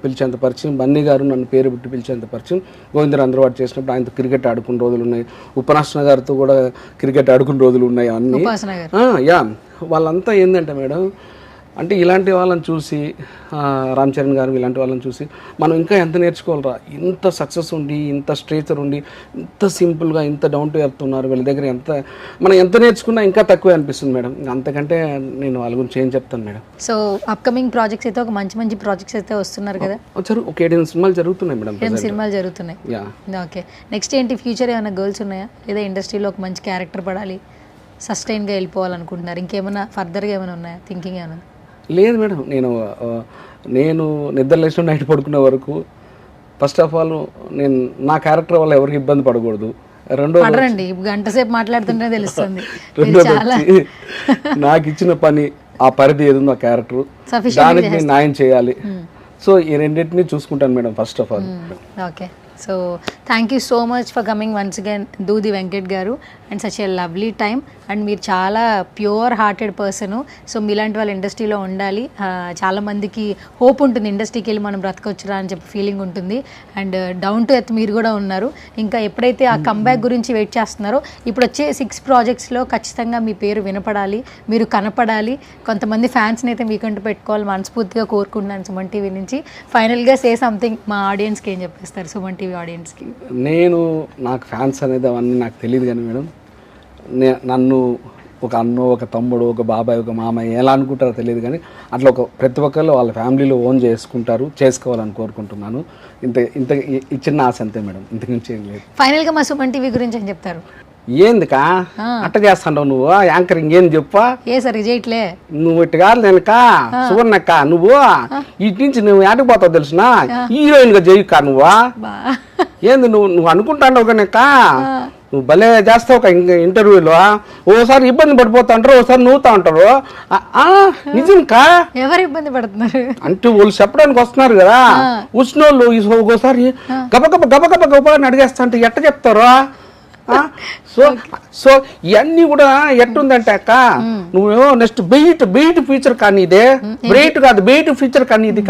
పిలిచేంత పరిచయం, బన్నీ గారు నన్ను పేరు పెట్టి పిలిచేంత పరిచయం, గోవిందర్ అందరవాడు చేసినప్పుడు ఆయనతో క్రికెట్ ఆడుకున్న రోజులు ఉన్నాయి, ఉపాసన గారితో కూడా క్రికెట్ ఆడుకున్న రోజులు ఉన్నాయి అన్నీ. యా, వాళ్ళంతా ఏంటంటే మేడం, అంటే ఇలాంటి వాళ్ళని చూసి రామ్ చరణ్ గారు ఇలాంటి వాళ్ళని చూసి మనం ఇంకా ఎంత నేర్చుకోవాలరా, ఇంత సక్సెస్ ఉండి, ఇంత స్ట్రేచర్ ఉండి, ఇంత సింపుల్గా, ఇంత డౌన్ టు ఎర్త్ ఉన్నారు, వీళ్ళ దగ్గర మనం ఎంత నేర్చుకున్నా ఇంకా తక్కువే అనిపిస్తుంది మేడం. అంతకంటే నేను వాళ్ళ గురించి ఏం చెప్తాను మేడం. సో అప్కమింగ్ ప్రాజెక్ట్స్ అయితే ఒక మంచి ప్రాజెక్ట్స్ అయితే వస్తున్నారు కదా? ఒక 7 సినిమాలు జరుగుతున్నాయి మేడం. 7 సినిమాలు జరుగుతున్నాయి. ఓకే, నెక్స్ట్ ఏంటి ఫ్యూచర్ ఏమైనా గోల్స్ ఉన్నాయా, లేదా ఇండస్ట్రీలో ఒక మంచి క్యారెక్టర్ పడాలి, సస్టైన్గా వెళ్ళిపోవాలనుకుంటున్నారు, ఇంకేమైనా ఫర్దర్గా ఏమైనా ఉన్నాయా, థింకింగ్ ఏమైనా? లేదు మేడం, నేను నిద్ర లేచిన నైట్ పడుకునే వరకు ఫస్ట్ ఆఫ్ ఆల్ నేను నా క్యారెక్టర్ వల్ల ఎవరికి ఇబ్బంది పడకూడదు. రెండోది గంట సేపు మాట్లాడుతుంటే తెలుస్తుంది. నాకు ఇచ్చిన పని, ఆ పరిధి ఏదో ఆ క్యారెక్టర్, దానికి నేను న్యాయం చేయాలి. సో ఈ రెండింటిని చూసుకుంటాను madam first of all. Okay, so thank you so much for coming once again దూది వెంకట్ గారు, and such a lovely time. And మీరు చాలా ప్యూర్ హార్టెడ్ పర్సను. సో మీలాంటి వాళ్ళ ఇండస్ట్రీలో ఉండాలి. చాలామందికి హోప్ ఉంటుంది, ఇండస్ట్రీకి వెళ్ళి మనం బ్రతకొచ్చురా అని చెప్పి ఫీలింగ్ ఉంటుంది. అండ్ డౌన్ టు ఎర్త్ మీరు కూడా ఉన్నారు. ఇంకా ఎప్పుడైతే ఆ కంబ్యాక్ గురించి వెయిట్ చేస్తున్నారో, ఇప్పుడు వచ్చే 6 ప్రాజెక్ట్స్లో ఖచ్చితంగా మీ పేరు వినపడాలి, మీరు కనపడాలి, కొంతమంది ఫ్యాన్స్ని అయితే మీకంటూ పెట్టుకోవాలి మనస్ఫూర్తిగా కోరుకుంటున్నాను సుమన్ టీవీ నుంచి. ఫైనల్గా సే సంథింగ్ మా ఆడియన్స్కి ఏం చెప్పేస్తారు, సుమన్ టీవీ ఆడియన్స్కి? నాకు ఫ్యాన్స్ అనేది అవన్నీ నాకు తెలియదు కానీ మేడం, నన్ను ఒక అన్నో, ఒక తమ్ముడు, ఒక బాబాయ్, ఒక మామయ్య ఎలా అనుకుంటారో తెలియదు కానీ అట్లా ప్రతి ఒక్కళ్ళు వాళ్ళ ఫ్యామిలీలో ఓన్ చేసుకోవాలని కోరుకుంటున్నాను. ఇంత ఈ చిన్న ఆశ అంతే మేడం, ఇంతకుమించి ఏం లేదు. ఫైనల్గా మా సుమన్ టీవీ గురించి ఏం చెప్తారు? ఏందికా అట్ట చేస్తాండవు నువ్వు, యాంకరింగ్ ఏం చెప్పా? ఏ సరే చేయట్లే నువ్వు ఇటు కాదు నేనుక సువర్ణక్క, నువ్వు ఇటు నుంచి నువ్వు ఆటకు పోతావు తెలుసునా, హీరోయిన్ గా చేయక్క నువ్వు. ఏంది నువ్వు అనుకుంటాండవు కనుక నువ్వు భలే చేస్తావు ఒక ఇంటర్వ్యూలో, ఓసారి ఇబ్బంది పడిపోతా అంటారు, ఓసారి నవ్వుతా ఉంటారు. నిజంకా ఎవరు ఇబ్బంది పడుతున్నారు అంటే వాళ్ళు చెప్పడానికి వస్తున్నారు కదా, వచ్చినోళ్ళు ఒకసారి గబగబ అని అడిగేస్తా అంటే ఎట్ట చెప్తారు? సో ఇవన్నీ కూడా ఎట్టుందంటే అక్క, నువ్వేమో నెక్స్ట్ బెయిట్ ఫీచర్ కానీ ఇదే బ్రైట్ కాదు, బెయిట్ ఫీచర్ కానీ ఇది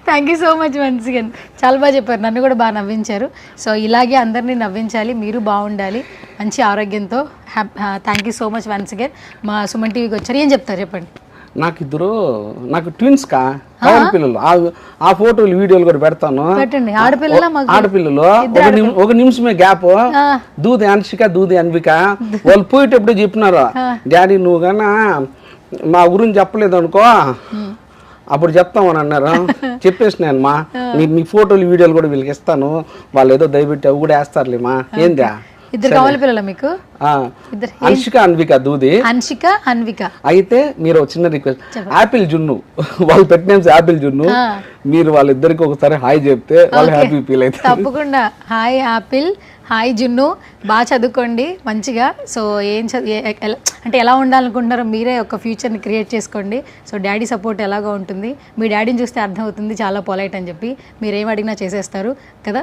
thank you so much once again. చాలా బాగా చెప్పారు, నన్ను కూడా బాగా నవ్వించారు. సో ఇలాగే అందరినీ నవ్వించాలి, మీరు బాగుండాలి మంచి ఆరోగ్యంతో. Thank you so much once again మా సుమన్ టీవీకి వచ్చారు. ఏం చెప్తారు చెప్పండి? నాకు ట్విన్స్ కా పిల్లలు, ఆ ఫోటోలు వీడియోలు కూడా పెడతాను. ఆడపిల్లలు 1 నిమిషమే గ్యాప్. దూది అన్షిక, దూది అన్విక. వాళ్ళు పోయేటప్పుడు చెప్పినారు, డాడీ నువ్వు కన్నా మా గురించి చెప్పలేదు అనుకో అప్పుడు చెప్తామని అన్నారు. చెప్పేసినాను మా, మీ ఫోటోలు వీడియోలు కూడా వీళ్ళకి ఇస్తాను, వాళ్ళు ఏదో దయపెట్టి అవి కూడా వేస్తారులేమా. ఏందా ఇద్దరు కావాలి పిల్లలు మీకు? అన్షిక అన్విక దూది. అన్షిక అన్విక. అయితే మీరు చిన్న రిక్వెస్ట్, యాపిల్ జున్ను, వాళ్ళు పెట్టిన యాపిల్ జున్ను, మీరు వాళ్ళిద్దరికి ఒకసారి హాయ్ చెప్తే వాళ్ళు హ్యాపీ ఫీల్ అవుతారు. తప్పకుండా. హాయ్ యాపిల్, హాయ్ జున్ను, బాగా చదువుకోండి మంచిగా. సో అంటే ఎలా ఉండాలనుకుంటున్నారో మీరే ఒక ఫ్యూచర్ని క్రియేట్ చేసుకోండి. సో డాడీ సపోర్ట్ ఎలాగో ఉంటుంది, మీ డాడీని చూస్తే అర్థమవుతుంది చాలా పొలైట్ అని చెప్పి, మీరేం అడిగినా చేసేస్తారు కదా.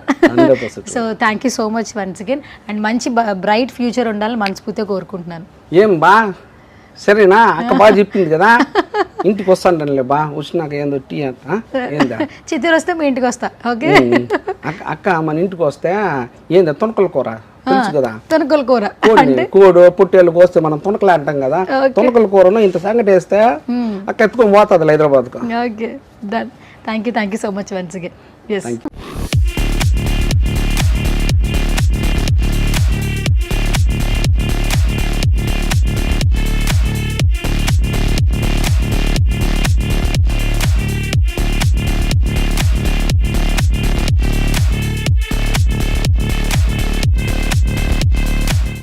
So thank you so much once again. And మంచి బ్రైట్ ఫ్యూచర్ ఉండాలని మనస్ఫూర్తిగా కోరుకుంటున్నాను. ఏం బా సరేనా అక్క, బాగా చెప్పింది కదా, ఇంటికి వస్తాను బా, వచ్చినాక ఏందో టీ ఏందా చిత్తూరు వస్తే మీ ఇంటికి వస్తా. ఓకే అక్క, మన ఇంటికి వస్తే ఏందా తొనకల కూర తెలుసు కదా, తొనకల కూర, కోడు పుట్టేళ్ళు కోస్తే మనం తొనకలే అంటాం కదా, తొనకల కూరను ఇంత సంగటి వేస్తే అక్క ఎత్తుకొని పోతుంది హైదరాబాద్కు. Okay done. Thank you so much once again.